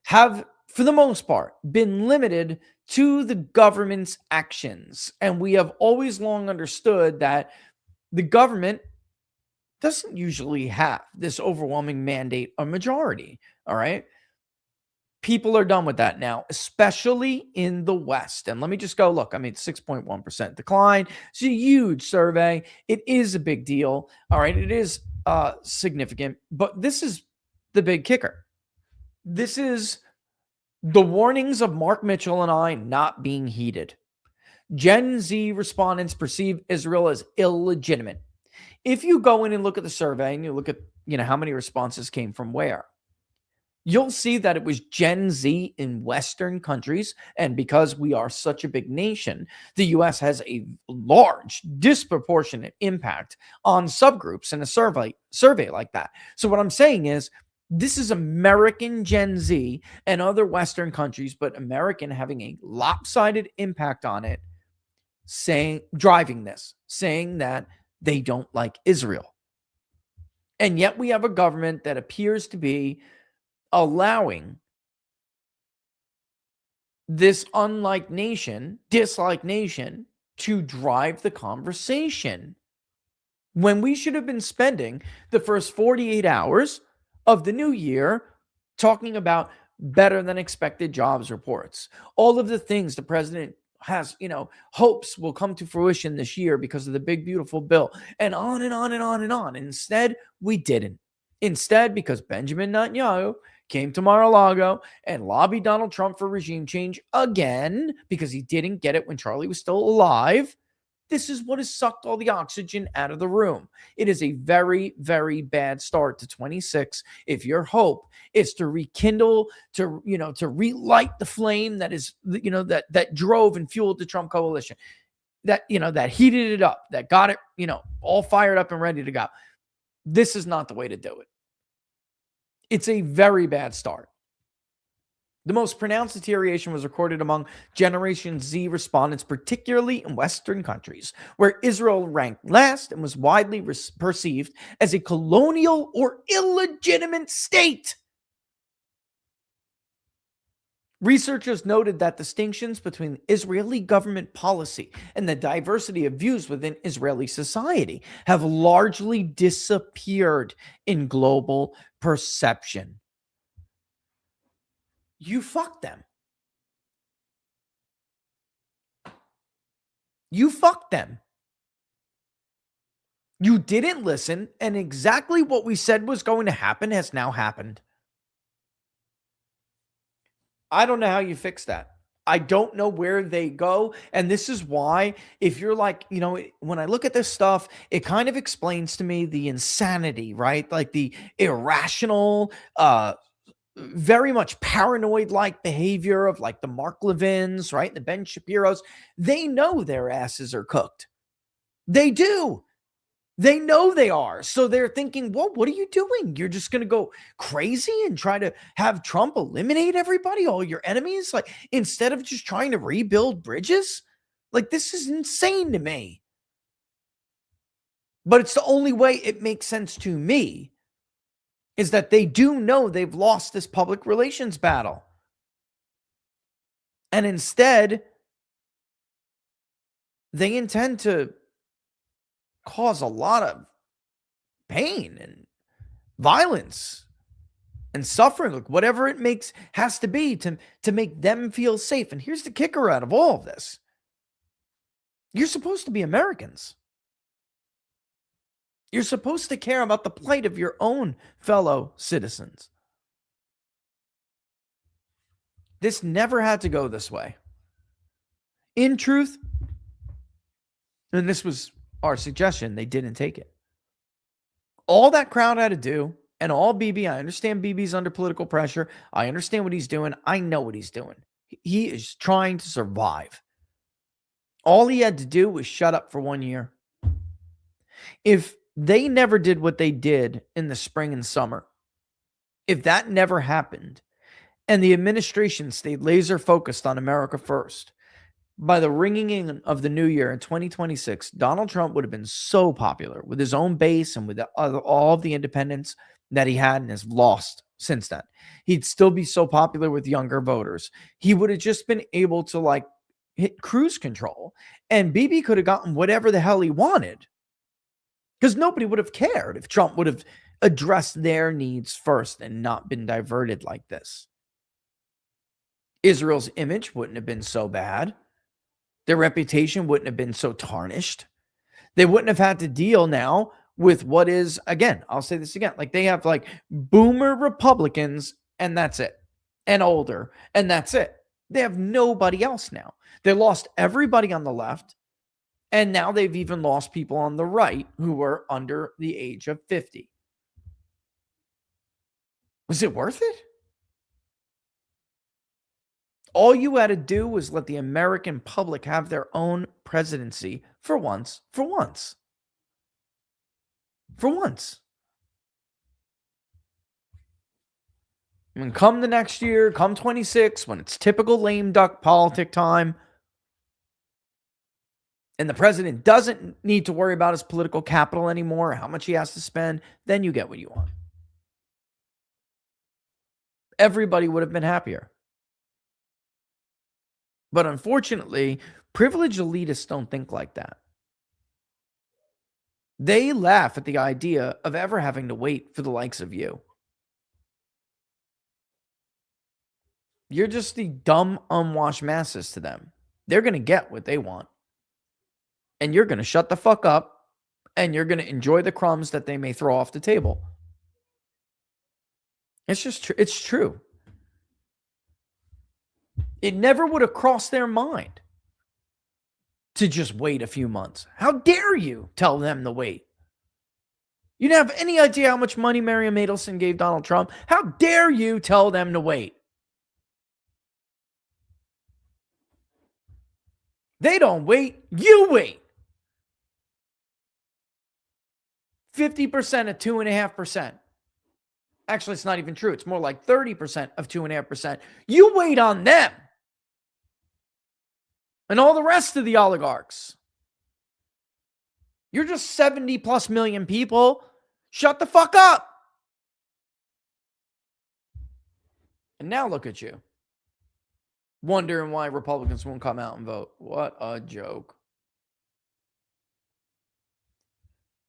have, for the most part, been limited to the government's actions. And we have always long understood that the government doesn't usually have this overwhelming mandate or majority. All right. People are done with that now, especially in the West. And let me just go look. I mean, 6.1% decline. It's a huge survey. It is a big deal. All right. It is significant. But this is the big kicker. This is the warnings of Mark Mitchell and I not being heeded. Gen Z respondents perceive Israel as illegitimate. If you go in and look at the survey and you look at, you know, how many responses came from where, you'll see that it was Gen Z in Western countries. And because we are such a big nation, the US has a large, disproportionate impact on subgroups in a survey like that. So what I'm saying is, this is American Gen Z and other Western countries, but American having a lopsided impact on it, driving this, saying that they don't like Israel. And yet we have a government that appears to be allowing this dislike nation to drive the conversation, when we should have been spending the first 48 hours of the new year talking about better than expected jobs reports, all of the things the president has, you know, hopes will come to fruition this year because of the big, beautiful bill, and on and on and on and on. And instead, we didn't. Instead, because Benjamin Netanyahu came to Mar-a-Lago and lobbied Donald Trump for regime change again because he didn't get it when Charlie was still alive, this is what has sucked all the oxygen out of the room. It is a very, very bad start to 26. If your hope is to rekindle, to relight the flame that is, that drove and fueled the Trump coalition, that heated it up, that got it, all fired up and ready to go, this is not the way to do it. It's a very bad start. The most pronounced deterioration was recorded among Generation Z respondents, particularly in Western countries, where Israel ranked last and was widely perceived as a colonial or illegitimate state. Researchers noted that distinctions between Israeli government policy and the diversity of views within Israeli society have largely disappeared in global perception. You fucked them. You fucked them. You didn't listen, and exactly what we said was going to happen has now happened. I don't know how you fix that. I don't know where they go. And this is why, if you're like, when I look at this stuff, it kind of explains to me the insanity, right? Like the irrational, very much paranoid-like behavior of like the Mark Levins, right? The Ben Shapiros. They know their asses are cooked. They do. They know they are. So they're thinking, well, what are you doing? You're just going to go crazy and try to have Trump eliminate everybody, all your enemies? Like, instead of just trying to rebuild bridges? Like, this is insane to me. But it's the only way it makes sense to me, is that they do know they've lost this public relations battle. And instead, they intend to cause a lot of pain and violence and suffering, like whatever it has to be to make them feel safe. And here's the kicker out of all of this. You're supposed to be Americans. You're supposed to care about the plight of your own fellow citizens. This never had to go this way. In truth, and this was our suggestion, they didn't take it. All that crowd had to do, and all Bibi, I understand Bibi's under political pressure. I understand what he's doing. I know what he's doing. He is trying to survive. All he had to do was shut up for 1 year. If they never did what they did in the spring and summer, if that never happened, and the administration stayed laser focused on America first, by the ringing in of the new year in 2026, Donald Trump would have been so popular with his own base and with all of the independents that he had and has lost since then. He'd still be so popular with younger voters. He would have just been able to hit cruise control, and Bibi could have gotten whatever the hell he wanted, because nobody would have cared if Trump would have addressed their needs first and not been diverted like this. Israel's image wouldn't have been so bad. Their reputation wouldn't have been so tarnished. They wouldn't have had to deal now with what is, again, I'll say this again, like they have like boomer Republicans and that's it. And older and that's it. They have nobody else now. They lost everybody on the left. And now they've even lost people on the right who are under the age of 50. Was it worth it? All you had to do was let the American public have their own presidency for once. And come the next year, come 26, when it's typical lame duck politic time, and the president doesn't need to worry about his political capital anymore, how much he has to spend, then you get what you want. Everybody would have been happier. But unfortunately, privileged elitists don't think like that. They laugh at the idea of ever having to wait for the likes of you. You're just the dumb, unwashed masses to them. They're going to get what they want. And you're going to shut the fuck up, and you're going to enjoy the crumbs that they may throw off the table. It's just true. It's true. It never would have crossed their mind to just wait a few months. How dare you tell them to wait? You don't have any idea how much money Miriam Adelson gave Donald Trump. How dare you tell them to wait? They don't wait. You wait. 50% of 2.5%. Actually, it's not even true. It's more like 30% of 2.5%. You wait on them and all the rest of the oligarchs. You're just 70 plus million people. Shut the fuck up. And now look at you, wondering why Republicans won't come out and vote. What a joke.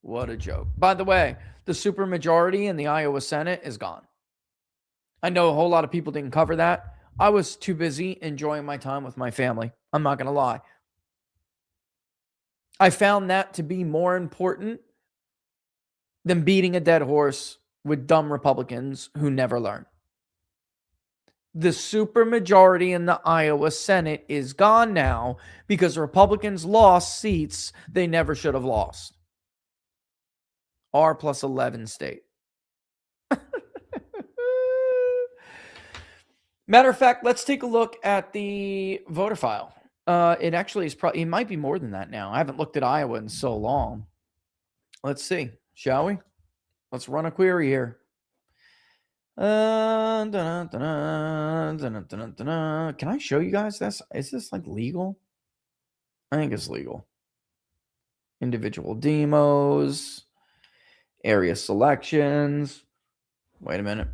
What a joke. By the way, the supermajority in the Iowa Senate is gone. I know a whole lot of people didn't cover that. I was too busy enjoying my time with my family. I'm not going to lie. I found that to be more important than beating a dead horse with dumb Republicans who never learn. The supermajority in the Iowa Senate is gone now because Republicans lost seats they never should have lost. R+11 state. Matter of fact, let's take a look at the voter file. It actually is probably, it might be more than that now. I haven't looked at Iowa in so long. Let's see, shall we? Let's run a query here. Can I show you guys this? Is this like legal? I think it's legal. Individual demos, area selections. Wait a minute.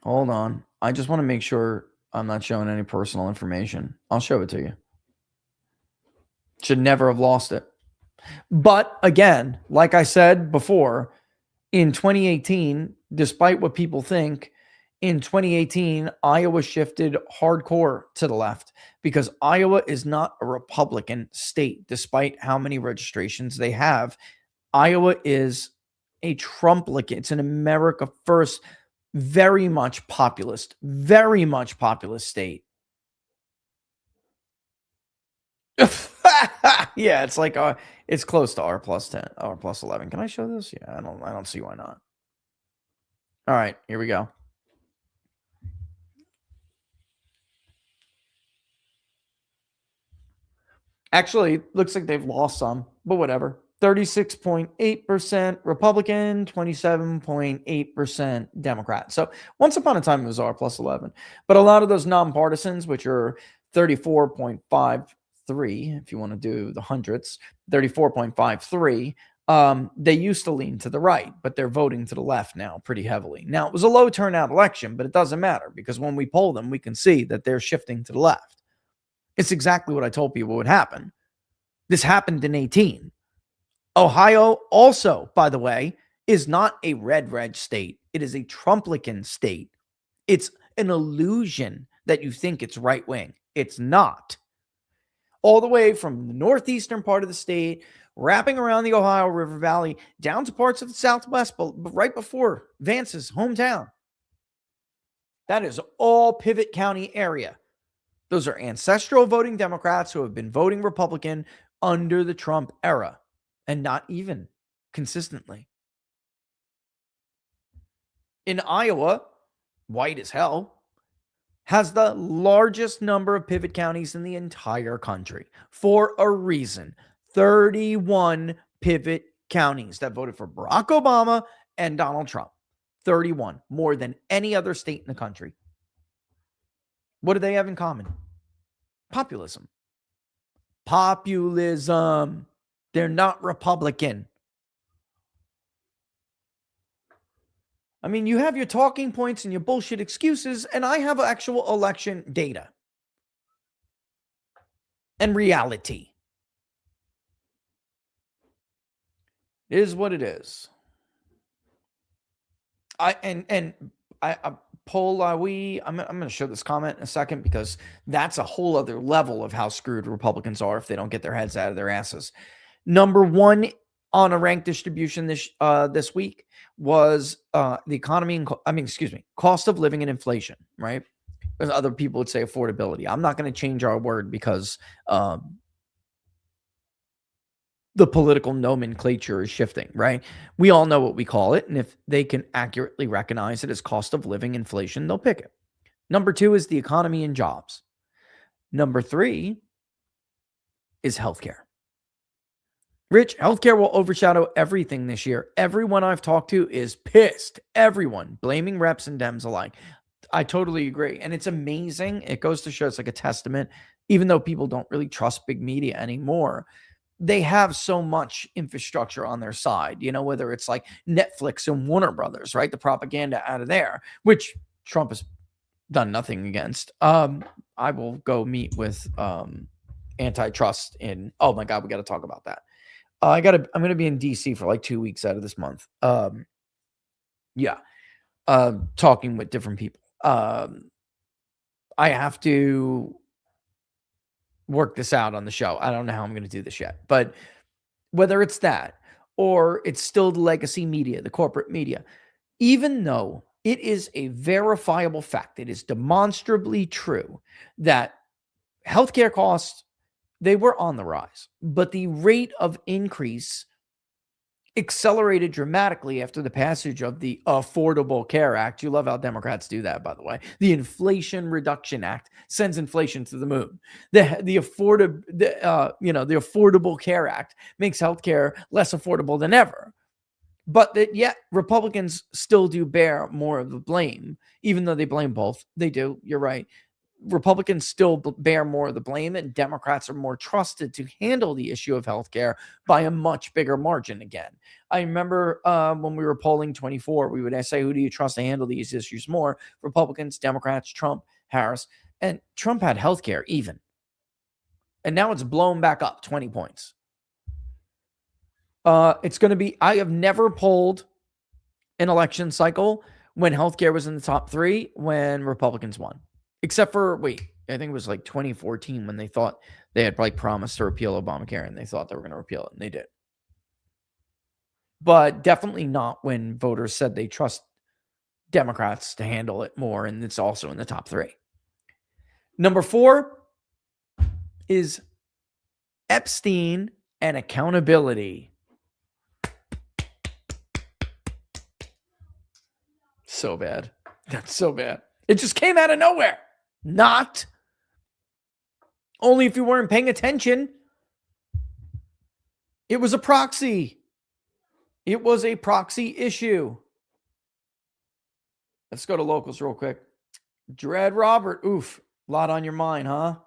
Hold on. I just want to make sure I'm not showing any personal information. I'll show it to you. Should never have lost it. But again, like I said before, in 2018, despite what people think, in 2018, Iowa shifted hardcore to the left because Iowa is not a Republican state, despite how many registrations they have. Iowa is a Trump-like. It's an America First, very much populist state. Yeah, it's like it's close to R+10, R+11. Can I show this? Yeah, I don't see why not. All right, here we go. Actually, looks like they've lost some, but whatever. 36.8% Republican, 27.8% Democrat. So once upon a time, it was R+11. But a lot of those nonpartisans, which are 34.53, if you want to do the hundreds, 34.53, they used to lean to the right, but they're voting to the left now pretty heavily. Now, it was a low turnout election, but it doesn't matter because when we poll them, we can see that they're shifting to the left. It's exactly what I told people would happen. This happened in 18. Ohio also, by the way, is not a red state. It is a Trumplican state. It's an illusion that you think it's right wing. It's not. All the way from the northeastern part of the state, wrapping around the Ohio River Valley, down to parts of the Southwest, but right before Vance's hometown. That is all Pivot County area. Those are ancestral voting Democrats who have been voting Republican under the Trump era, and not even consistently. In Iowa, white as hell, has the largest number of pivot counties in the entire country for a reason. 31 pivot counties that voted for Barack Obama and Donald Trump. 31, more than any other state in the country. What do they have in common? Populism. Populism. They're not Republican. I mean, you have your talking points and your bullshit excuses, and I have actual election data and reality. It is what it is. Paul, I'm going to show this comment in a second because that's a whole other level of how screwed Republicans are if they don't get their heads out of their asses. Number one on a rank distribution this week was the economy and cost of living and inflation, right? As other people would say affordability. I'm not going to change our word because the political nomenclature is shifting, right? We all know what we call it, and if they can accurately recognize it as cost of living inflation, they'll pick it. Number two is the economy and jobs. Number three is healthcare. Rich, healthcare will overshadow everything this year. Everyone I've talked to is pissed. Everyone blaming reps and Dems alike. I totally agree. And it's amazing. It goes to show, it's like a testament, even though people don't really trust big media anymore, they have so much infrastructure on their side, whether it's like Netflix and Warner Brothers, right? The propaganda out of there, which Trump has done nothing against. I will go meet with antitrust oh my God, we got to talk about that. I'm going to be in DC for like 2 weeks out of this month. Talking with different people. I have to work this out on the show. I don't know how I'm going to do this yet, but whether it's that or it's still the legacy media, the corporate media, even though it is a verifiable fact, it is demonstrably true that healthcare costs, they were on the rise, but the rate of increase accelerated dramatically after the passage of the Affordable Care Act. You love how Democrats do that, by the way. The Inflation Reduction Act sends inflation to the moon. The Affordable Care Act makes healthcare less affordable than ever. But yet Republicans still do bear more of the blame, even though they blame both. They do. You're right. Republicans still bear more of the blame, and Democrats are more trusted to handle the issue of healthcare by a much bigger margin again. I remember when we were polling 24, we would say, who do you trust to handle these issues more? Republicans, Democrats, Trump, Harris. And Trump had healthcare even. And now it's blown back up 20 points. It's going to be, I have never polled an election cycle when healthcare was in the top 3 when Republicans won. Except for, I think it was like 2014 when they thought they had like promised to repeal Obamacare and they thought they were going to repeal it, and they did. But definitely not when voters said they trust Democrats to handle it more, and it's also in the top 3. Number 4 is Epstein and accountability. So bad. That's so bad. It just came out of nowhere. Not. Only if you weren't paying attention. It was a proxy. It was a proxy issue. Let's go to locals real quick. Dread Robert. Oof. A lot on your mind, huh?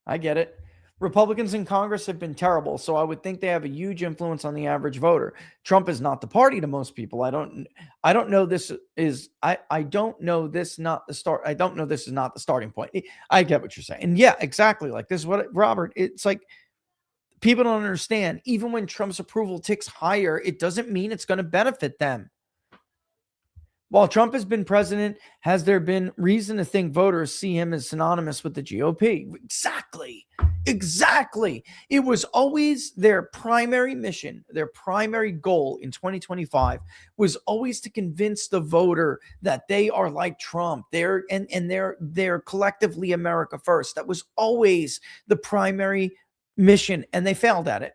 I get it. Republicans in Congress have been terrible, so I would think they have a huge influence on the average voter. Trump is not the party to most people. I don't know this is not the start. I don't know this is not the starting point. I get what you're saying. And yeah, exactly. Like this is what Robert, it's like people don't understand. Even when Trump's approval ticks higher, it doesn't mean it's going to benefit them. While Trump has been president, has there been reason to think voters see him as synonymous with the GOP? Exactly. It was always their primary mission, their primary goal in 2025 was always to convince the voter that they are like Trump. They're collectively America first. That was always the primary mission, and they failed at it.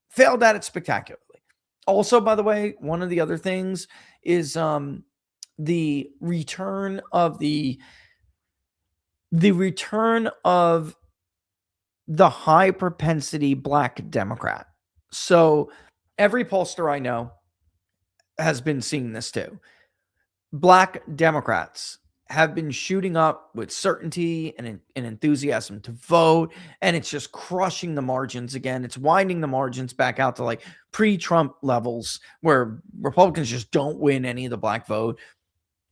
Failed at it spectacularly. Also, by the way, one of the other things is the return of the high propensity Black Democrat. So every pollster I know has been seeing this too. Black Democrats have been shooting up with certainty and enthusiasm to vote, and it's just crushing the margins again. It's winding the margins back out to like pre-Trump levels where Republicans just don't win any of the Black vote.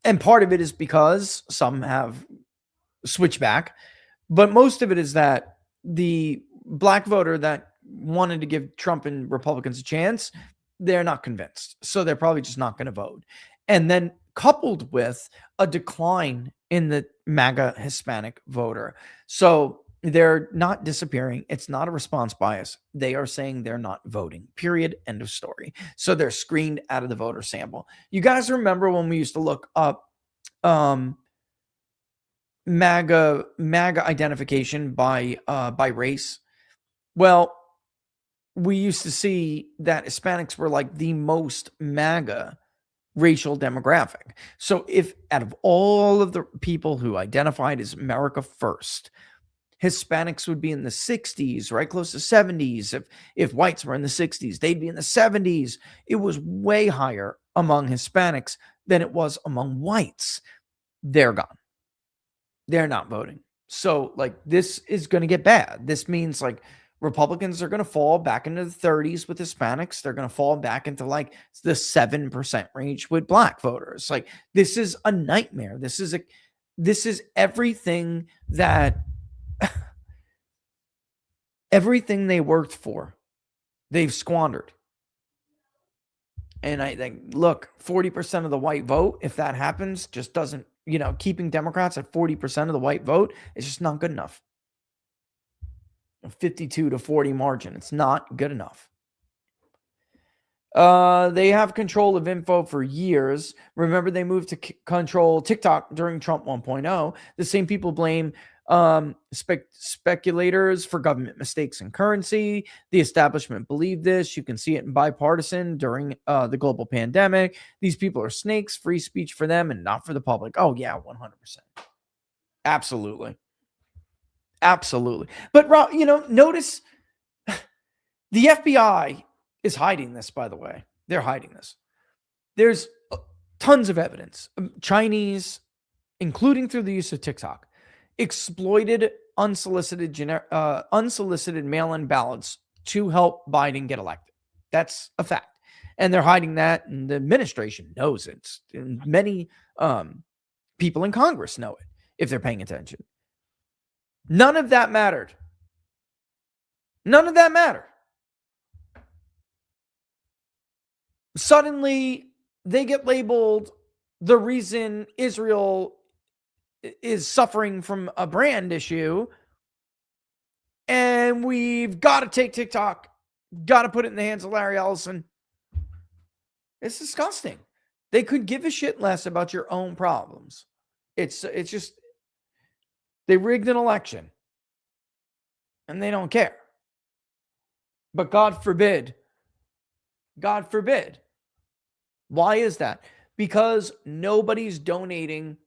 And part of it is because some have switched back, but most of it is that the Black voter that wanted to give Trump and Republicans a chance, they're not convinced. So they're probably just not going to vote. And then coupled with a decline in the MAGA Hispanic voter. So they're not disappearing. It's not a response bias. They are saying they're not voting. Period. End of story. So they're screened out of the voter sample. You guys remember when we used to look up MAGA identification by race? Well, we used to see that Hispanics were like the most MAGA racial demographic. So if out of all of the people who identified as America first, Hispanics would be in the 60s, right? Close to 70s. If whites were in the 60s, they'd be in the 70s. It was way higher among Hispanics than it was among whites. They're gone. They're not voting. So, like, this is going to get bad. This means, like, Republicans are going to fall back into the 30s with Hispanics. They're going to fall back into, like, the 7% range with black voters. Like, this is a nightmare. This is everything that everything they worked for, they've squandered. And I think, look, 40% of the white vote, if that happens, just doesn't, keeping Democrats at 40% of the white vote is just not good enough. A 52-40 margin. It's not good enough. They have control of info for years. Remember, they moved to control TikTok during Trump 1.0. The same people blame speculators for government mistakes in currency. The establishment believed this. You can see it in Bipartisan during the global pandemic. These people are snakes, free speech for them and not for the public. Oh, yeah, 100%. Absolutely. Absolutely. But, notice the FBI is hiding this, by the way. They're hiding this. There's tons of evidence. Chinese, including through the use of TikTok, exploited unsolicited mail-in ballots to help Biden get elected. That's a fact. And they're hiding that, and the administration knows it. And many people in Congress know it, if they're paying attention. None of that mattered. None of that mattered. Suddenly, they get labeled the reason Israel is suffering from a brand issue, and we've got to take TikTok, got to put it in the hands of Larry Ellison. It's disgusting. They could give a shit less about your own problems. It's just, they rigged an election, and they don't care. But God forbid. Why is that? Because nobody's donating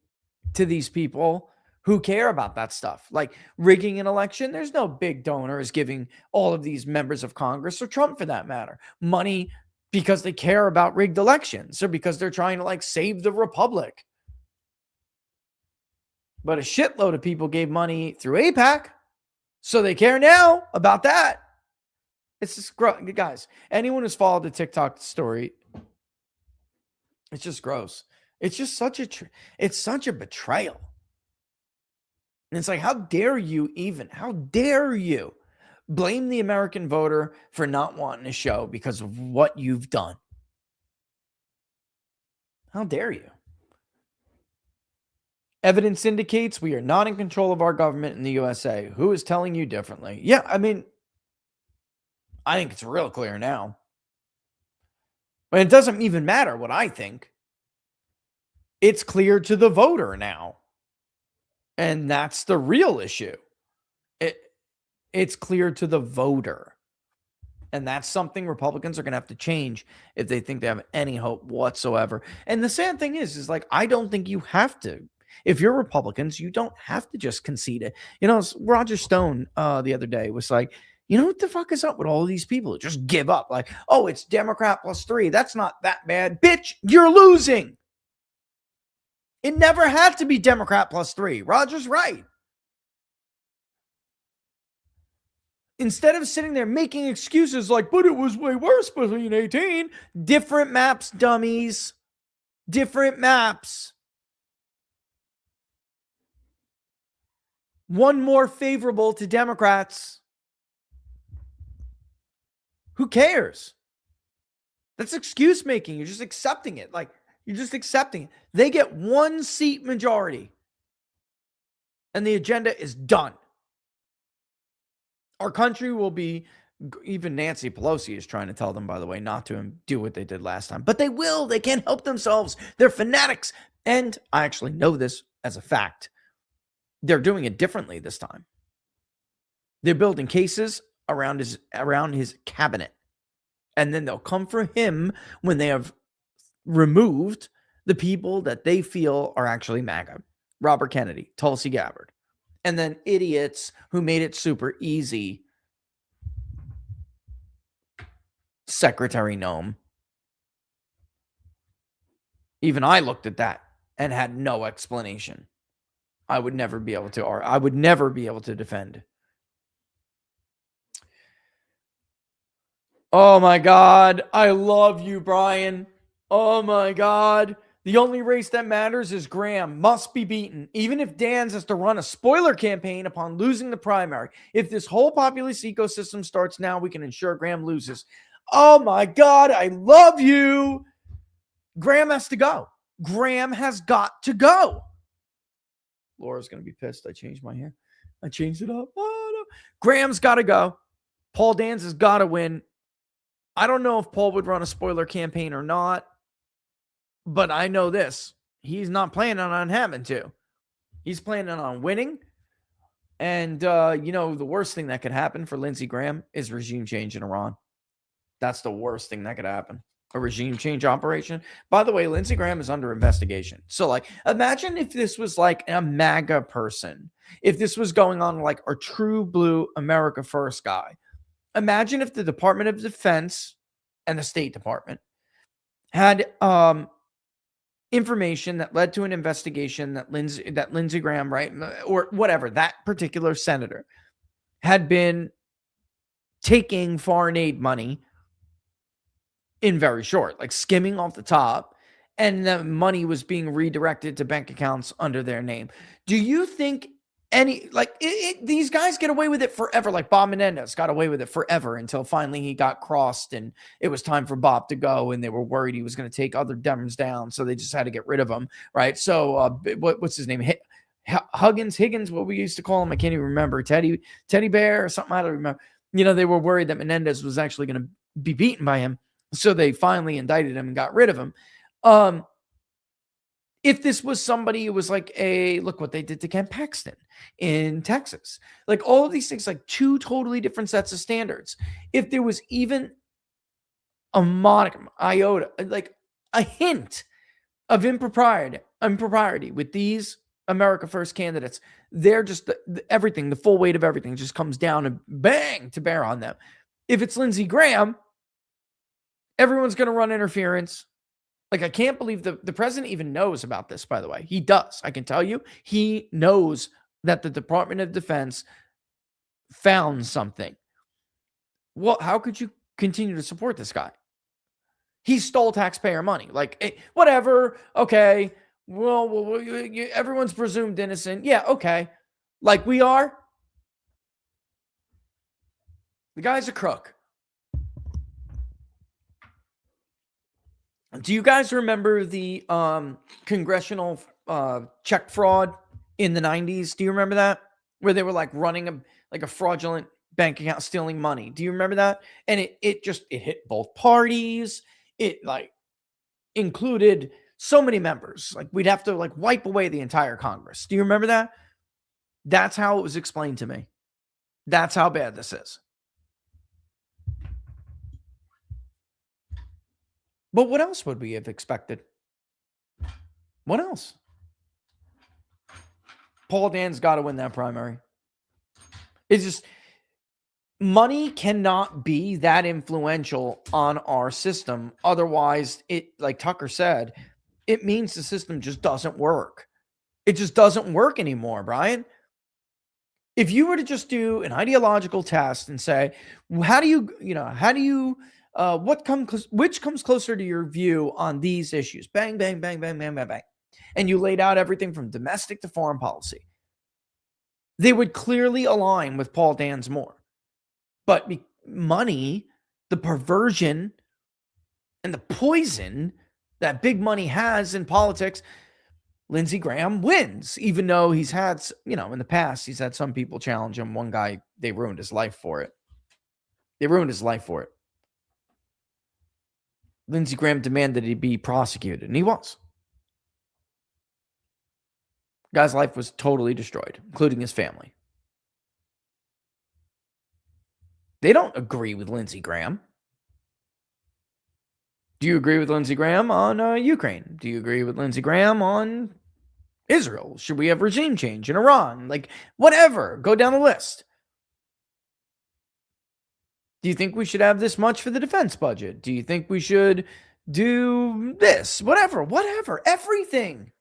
to these people who care about that stuff. Like rigging an election, there's no big donors giving all of these members of Congress, or Trump for that matter, money because they care about rigged elections or because they're trying to save the republic. But a shitload of people gave money through AIPAC, so they care now about that. It's just, guys, anyone who's followed the TikTok story, it's just gross. It's just such a betrayal. And it's like, how dare you blame the American voter for not wanting to show because of what you've done? How dare you? Evidence indicates we are not in control of our government in the USA. Who is telling you differently? Yeah, I mean, I think it's real clear now. But it doesn't even matter what I think. It's clear to the voter now. And that's the real issue. It's clear to the voter. And that's something Republicans are going to have to change if they think they have any hope whatsoever. And the sad thing is I don't think you have to. If you're Republicans, you don't have to just concede it. Roger Stone the other day was like, what the fuck is up with all these people who just give up? Like, oh, it's Democrat +3. That's not that bad. Bitch, you're losing. It never had to be Democrat +3. Roger's right. Instead of sitting there making excuses like, but it was way worse between 18. Different maps, dummies. Different maps. One more favorable to Democrats. Who cares? That's excuse making. You're just accepting it. You're just accepting it. They get 1 seat majority. And the agenda is done. Our country will be, even Nancy Pelosi is trying to tell them, by the way, not to do what they did last time. But they will. They can't help themselves. They're fanatics. And I actually know this as a fact. They're doing it differently this time. They're building cases around his cabinet. And then they'll come for him when they have removed the people that they feel are actually MAGA. Robert Kennedy, Tulsi Gabbard. and then idiots who made it super easy. Secretary Noem. Even I looked at that and had no explanation. I would never be able to defend. Oh my God. I love you, Brian. Oh my God. The only race that matters is Graham must be beaten, even if Dan's has to run a spoiler campaign upon losing the primary. If this whole populist ecosystem starts now, we can ensure Graham loses. Oh my God. I love you. Graham has to go. Graham has got to go. Laura's going to be pissed. I changed my hair. I changed it up. Oh, no. Graham's got to go. Paul Dans has got to win. I don't know if Paul would run a spoiler campaign or not, but I know this. He's not planning on having to. He's planning on winning. And, the worst thing that could happen for Lindsey Graham is regime change in Iran. That's the worst thing that could happen. A regime change operation. By the way, Lindsey Graham is under investigation. So, imagine if this was like a MAGA person. If this was going on like a true blue America First guy. Imagine if the Department of Defense and the State Department had information that led to an investigation that Lindsey Graham, right, or whatever, that particular senator had been taking foreign aid money in very short, like skimming off the top, and the money was being redirected to bank accounts under their name. Do you think these guys get away with it forever? Like Bob Menendez got away with it forever until finally he got crossed and it was time for Bob to go, and they were worried he was going to take other Dems down, so they just had to get rid of him, right? So what's his name? Higgins, what we used to call him, I can't even remember, Teddy Bear or something, I don't remember. They were worried that Menendez was actually going to be beaten by him. So they finally indicted him and got rid of him. If this was somebody who was like look what they did to Ken Paxton in Texas, like all of these things, like two totally different sets of standards. If there was even a modicum, iota, like a hint of impropriety with these America First candidates, they're just everything, the full weight of everything just comes down and bang to bear on them. If it's Lindsey Graham, everyone's going to run interference. Like, I can't believe the president even knows about this, by the way. He does. I can tell you, he knows that the Department of Defense found something. Well, how could you continue to support this guy? He stole taxpayer money. Like, whatever. Okay. Well, everyone's presumed innocent. Yeah, okay. Like we are. The guy's a crook. Do you guys remember the congressional check fraud in the 90s? Do you remember that? Where they were like running a fraudulent bank account, stealing money. Do you remember that? And it hit both parties. It included so many members. Like we'd have to wipe away the entire Congress. Do you remember that? That's how it was explained to me. That's how bad this is. But what else would we have expected? What else? Paul Dan's got to win that primary. It's just, money cannot be that influential on our system. Otherwise, it, like Tucker said, it means the system just doesn't work. It just doesn't work anymore, Brian. If you were to just do an ideological test and say, which comes closer to your view on these issues? Bang, bang, bang, bang, bang, bang, bang. And you laid out everything from domestic to foreign policy. They would clearly align with Paul Dan's more. But money, the perversion, and the poison that big money has in politics, Lindsey Graham wins, even though he's had, in the past, he's had some people challenge him. One guy, they ruined his life for it. Lindsey Graham demanded he be prosecuted, and he was. Guy's life was totally destroyed, including his family. They don't agree with Lindsey Graham. Do you agree with Lindsey Graham on Ukraine? Do you agree with Lindsey Graham on Israel? Should we have regime change in Iran? Like, whatever. Go down the list. Do you think we should have this much for the defense budget? Do you think we should do this? Whatever. Everything.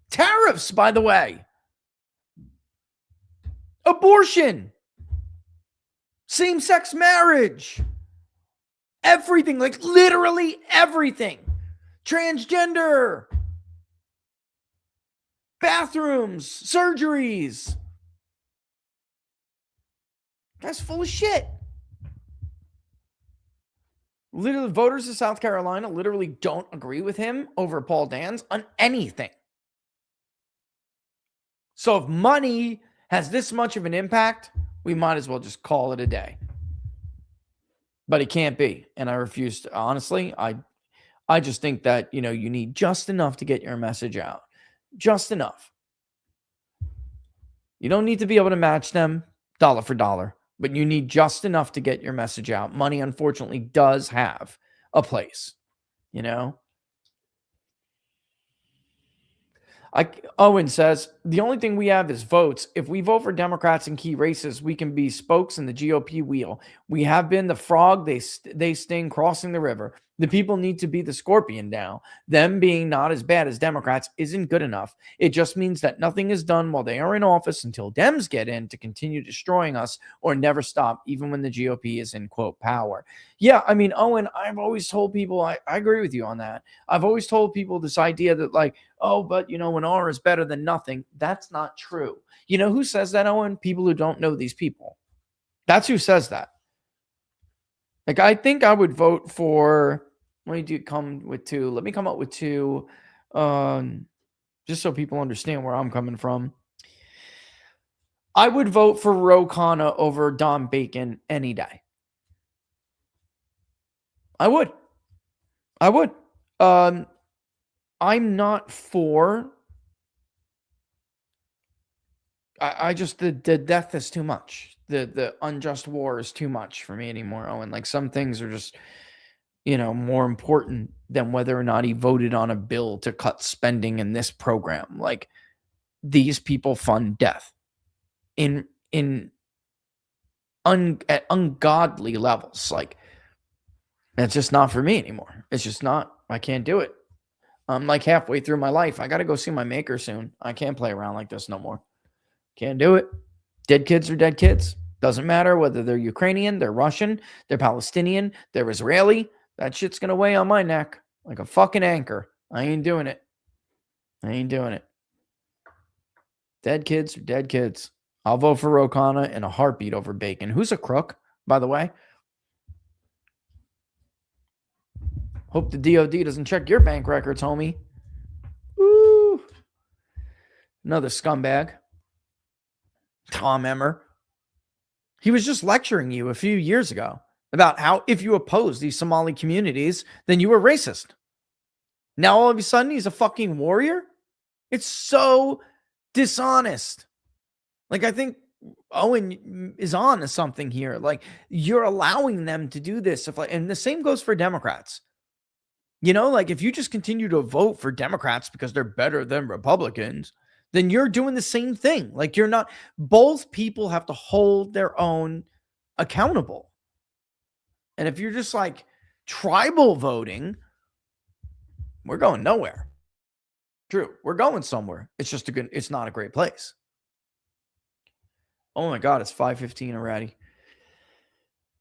Tariffs, by the way. Abortion. Same-sex marriage. Everything. Like, literally everything. Transgender. Bathrooms. Surgeries. That's full of shit. Literally, voters of South Carolina literally don't agree with him over Paul Dans on anything. So if money has this much of an impact, we might as well just call it a day. But it can't be. And I refuse to, honestly, I just think that, you need just enough to get your message out. Just enough. You don't need to be able to match them dollar for dollar, but you need just enough to get your message out. Money, unfortunately, does have a place, Owen says, the only thing we have is votes. If we vote for Democrats in key races, we can be spokes in the GOP wheel. We have been the frog they sting crossing the river. The people need to be the scorpion now. Them being not as bad as Democrats isn't good enough. It just means that nothing is done while they are in office until Dems get in to continue destroying us or never stop, even when the GOP is in, quote, power. Yeah, I mean, Owen, I've always told people, I agree with you on that. I've always told people this idea that like, oh, but an R is better than nothing. That's not true. You know who says that, Owen? People who don't know these people. That's who says that. Like, I think I would vote for, let me come up with two, just so people understand where I'm coming from. I would vote for Ro Khanna over Don Bacon any day. I would. I'm not for. I just the death is too much. The unjust war is too much for me anymore, Owen. Like, some things are just, more important than whether or not he voted on a bill to cut spending in this program. Like, these people fund death at ungodly levels. Like, it's just not for me anymore. It's just not. I can't do it. I'm like halfway through my life. I got to go see my maker soon. I can't play around like this no more. Can't do it. Dead kids are dead kids. Doesn't matter whether they're Ukrainian, they're Russian, they're Palestinian, they're Israeli. That shit's going to weigh on my neck like a fucking anchor. I ain't doing it. Dead kids are dead kids. I'll vote for Ro Khanna in a heartbeat over Bacon. Who's a crook, by the way? Hope the DOD doesn't check your bank records, homie. Woo. Another scumbag. Tom Emmer. He was just lecturing you a few years ago about how if you oppose these Somali communities, then you were racist. Now all of a sudden he's a fucking warrior? It's so dishonest. Like, I think Owen is on to something here. Like, you're allowing them to do this. And the same goes for Democrats. Like, if you just continue to vote for Democrats because they're better than Republicans, then you're doing the same thing. Like, you're not. Both people have to hold their own accountable. And if you're just like tribal voting, we're going nowhere. True. We're going somewhere. It's just it's not a great place. Oh my God, it's 5:15 already.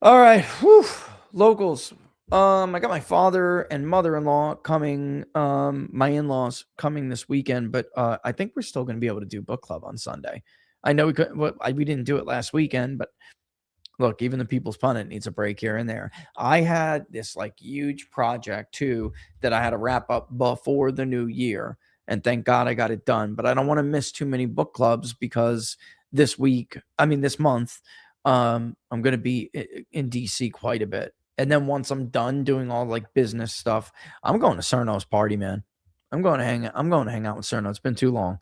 All right. Whew. Locals. I got my father and mother-in-law coming, my in-laws coming this weekend, but I think we're still going to be able to do book club on Sunday. I know we didn't do it last weekend, but look, even the People's Pundit needs a break here and there. I had this like huge project too that I had to wrap up before the new year, and thank God I got it done. But I don't want to miss too many book clubs because this month, I'm going to be in DC quite a bit. And then once I'm done doing all like business stuff, I'm going to Cerno's party, man. I'm going to hang out with Cerno. It's been too long.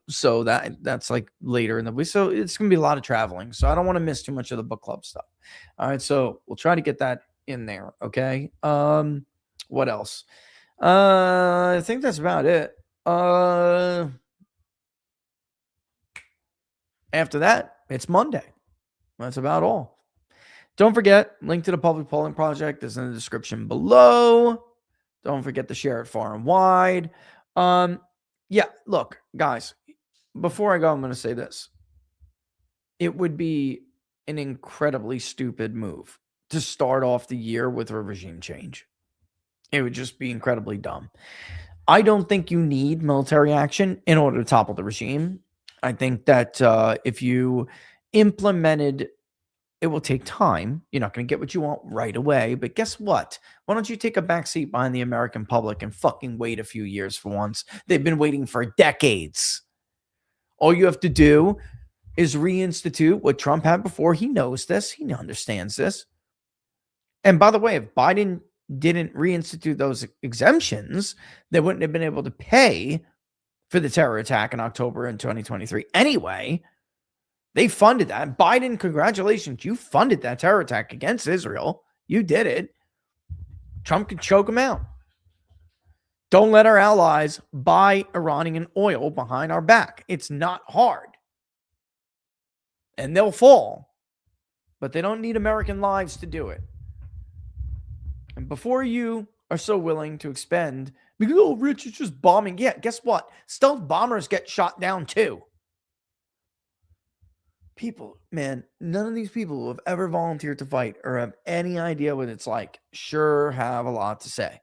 So that's like later in the week. So it's going to be a lot of traveling. So I don't want to miss too much of the book club stuff. All right. So we'll try to get that in there. Okay. What else? I think that's about it. After that, it's Monday. That's about all. Don't forget, link to the public polling project is in the description below. Don't forget to share it far and wide. Yeah, look, guys, before I go, I'm going to say this. It would be an incredibly stupid move to start off the year with a regime change. It would just be incredibly dumb. I don't think you need military action in order to topple the regime. I think that if you implemented, it will take time. You're not going to get what you want right away. But guess what? Why don't you take a backseat behind the American public and fucking wait a few years for once? They've been waiting for decades. All you have to do is reinstitute what Trump had before. He knows this. He understands this. And by the way, if Biden didn't reinstitute those exemptions, they wouldn't have been able to pay for the terror attack in October in 2023. Anyway, they funded that. Biden, congratulations. You funded that terror attack against Israel. You did it. Trump could choke him out. Don't let our allies buy Iranian oil behind our back. It's not hard. And they'll fall. But they don't need American lives to do it. And before you are so willing to expend, because, oh, Rich, it's just bombing. Yeah, guess what? Stealth bombers get shot down too. People, man, none of these people who have ever volunteered to fight or have any idea what it's like sure have a lot to say.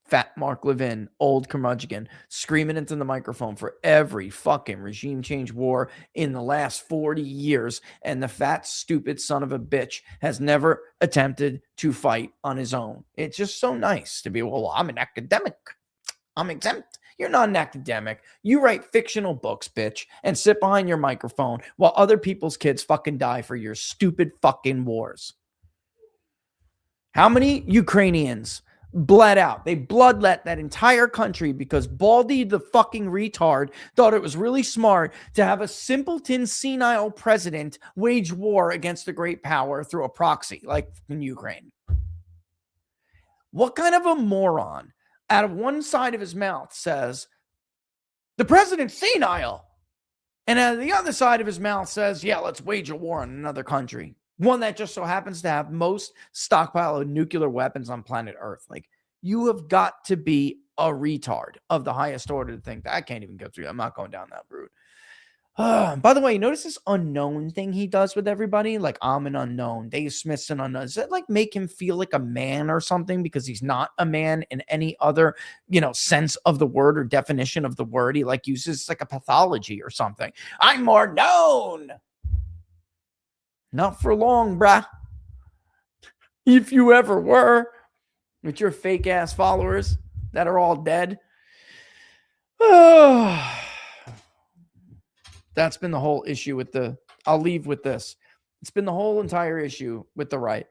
Fat Mark Levin, old curmudgeon, screaming into the microphone for every fucking regime change war in the last 40 years. And the fat, stupid son of a bitch has never attempted to fight on his own. It's just so nice to be, well, I'm an academic. I'm exempt. You're not an academic. You write fictional books, bitch, and sit behind your microphone while other people's kids fucking die for your stupid fucking wars. How many Ukrainians bled out? They bloodlet that entire country because Baldy the fucking retard thought it was really smart to have a simpleton, senile president wage war against a great power through a proxy like in Ukraine. What kind of a moron out of one side of his mouth says, the president's senile, and out of the other side of his mouth says, yeah, let's wage a war on another country. One that just so happens to have most stockpile of nuclear weapons on planet Earth. Like, you have got to be a retard of the highest order to think that. I can't even go through. I'm not going down that route. By the way, notice this unknown thing he does with everybody? Like, I'm an unknown. Dave Smith's an unknown. Does that like make him feel like a man or something? Because he's not a man in any other, sense of the word or definition of the word. He like uses like a pathology or something. I'm more known. Not for long, brah. If you ever were, with your fake ass followers that are all dead. That's been the whole issue with I'll leave with this. It's been the whole entire issue with the right.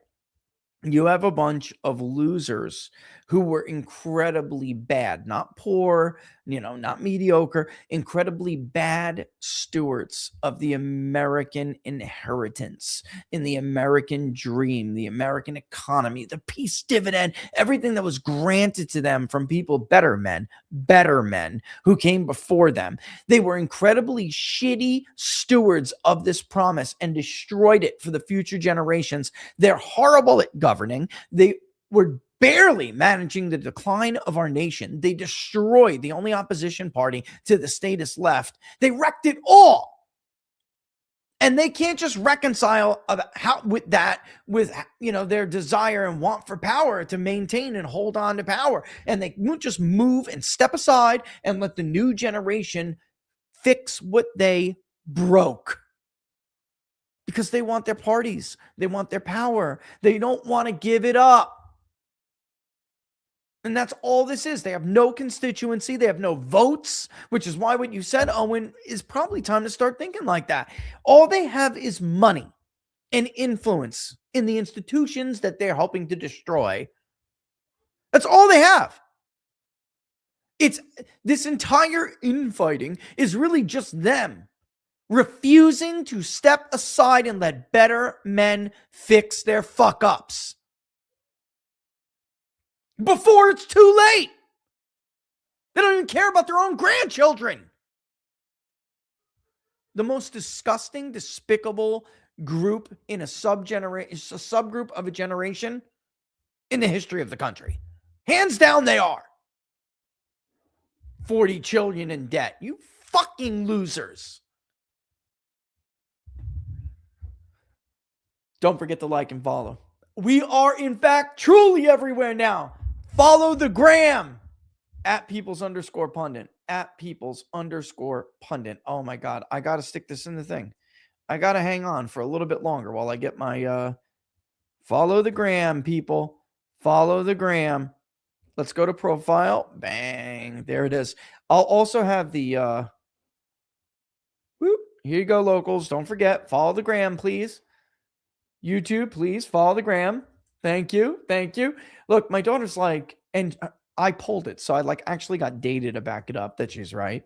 You have a bunch of losers who were incredibly bad, not poor, not mediocre, incredibly bad stewards of the American inheritance, in the American dream, the American economy, the peace dividend, everything that was granted to them from people, better men who came before them. They were incredibly shitty stewards of this promise and destroyed it for the future generations. They're horrible at governing. They were barely managing the decline of our nation. They destroyed the only opposition party to the statist left. They wrecked it all. And they can't just reconcile with their desire and want for power to maintain and hold on to power. And they won't just move and step aside and let the new generation fix what they broke. Because they want their parties. They want their power. They don't want to give it up. And that's all this is. They have no constituency. They have no votes, which is why what you said, Owen, is probably time to start thinking like that. All they have is money and influence in the institutions that they're helping to destroy. That's all they have. It's this entire infighting is really just them refusing to step aside and let better men fix their fuck ups before it's too late. They don't even care about their own grandchildren. The most disgusting, despicable group in a subgroup of a generation in the history of the country. Hands down, they are. 40 children in debt. You fucking losers. Don't forget to like and follow. We are, in fact, truly everywhere now. Follow the gram at peoples_pundit. At peoples_pundit. Oh my God. I got to stick this in the thing. I got to hang on for a little bit longer while I get my follow the gram, people. Follow the gram. Let's go to profile. Bang. There it is. I'll also have the whoop. Here you go, locals. Don't forget, follow the gram, please. YouTube, please follow the gram. Thank you. Thank you. Look, my daughter's like, and I pulled it. So I like actually got data to back it up that she's right.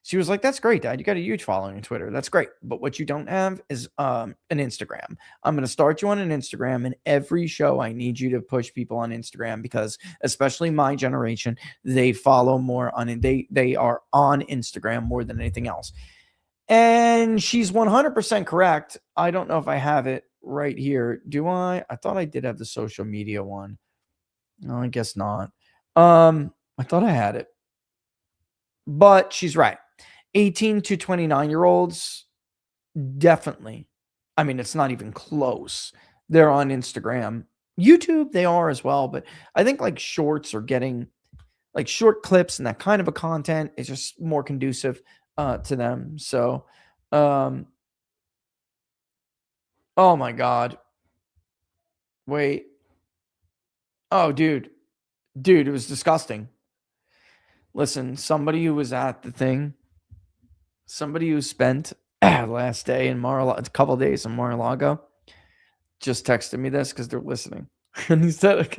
She was like, that's great, Dad. You got a huge following on Twitter. That's great. But what you don't have is an Instagram. I'm going to start you on an Instagram, and every show I need you to push people on Instagram because especially my generation, they follow more on it. They are on Instagram more than anything else. And she's 100% correct. I don't know if I have it right here. Do I? I thought I did have the social media one. No, I guess not. I thought I had it. But she's right. 18 to 29-year-olds, definitely. I mean, it's not even close. They're on Instagram. YouTube, they are as well. But I think like shorts are getting, like short clips and that kind of a content is just more conducive to them. So, oh my God. Wait. Oh, dude, it was disgusting. Listen, somebody who was at the thing, somebody who spent last day in a couple days in Mar-a-Lago, just texted me this because they're listening. And he said,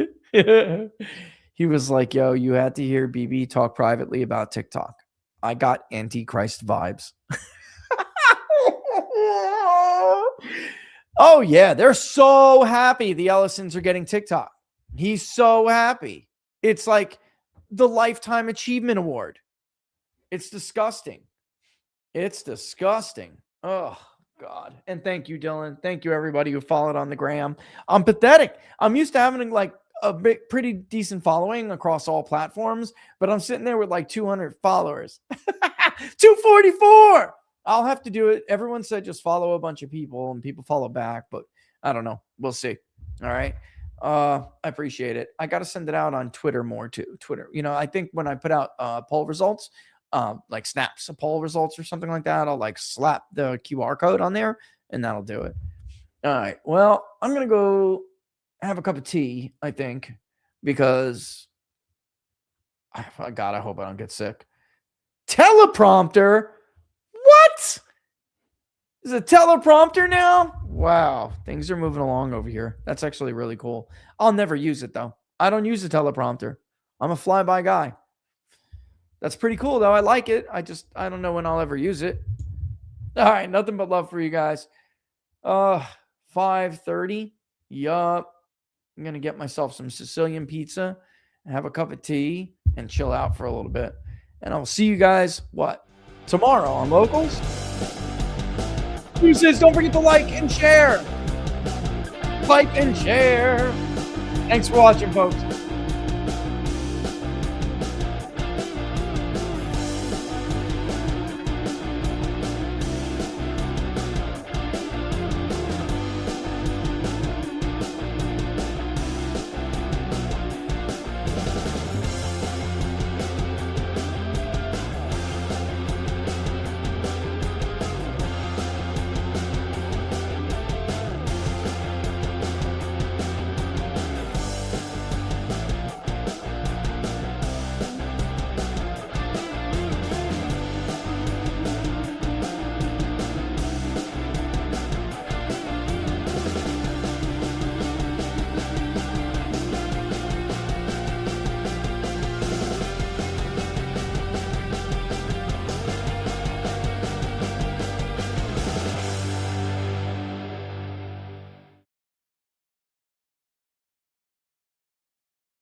he was like, yo, you had to hear BB talk privately about TikTok. I got Antichrist vibes. Oh, yeah. They're so happy the Ellisons are getting TikTok. He's so happy. It's like the Lifetime Achievement Award. It's disgusting. It's disgusting. Oh, God. And thank you, Dylan. Thank you, everybody who followed on the gram. I'm pathetic. I'm used to having like a pretty decent following across all platforms, but I'm sitting there with like 200 followers. 244. I'll have to do it. Everyone said just follow a bunch of people and people follow back, but I don't know. We'll see. All right. I appreciate it. I got to send it out on Twitter more too. Twitter. You know, I think when I put out poll results, like snaps of poll results or something like that, I'll like slap the QR code on there and that'll do it. All right. Well, I'm going to go have a cup of tea, I think, because God, I hope I don't get sick. Teleprompter. What? Is a teleprompter now? Wow. Things are moving along over here. That's actually really cool. I'll never use it though. I don't use a teleprompter. I'm a flyby guy. That's pretty cool though. I like it. I don't know when I'll ever use it. All right. Nothing but love for you guys. 5:30. Yup. I'm going to get myself some Sicilian pizza and have a cup of tea and chill out for a little bit. And I'll see you guys, tomorrow on Locals. Who says don't forget to like and share. Like and share. Thanks for watching, folks.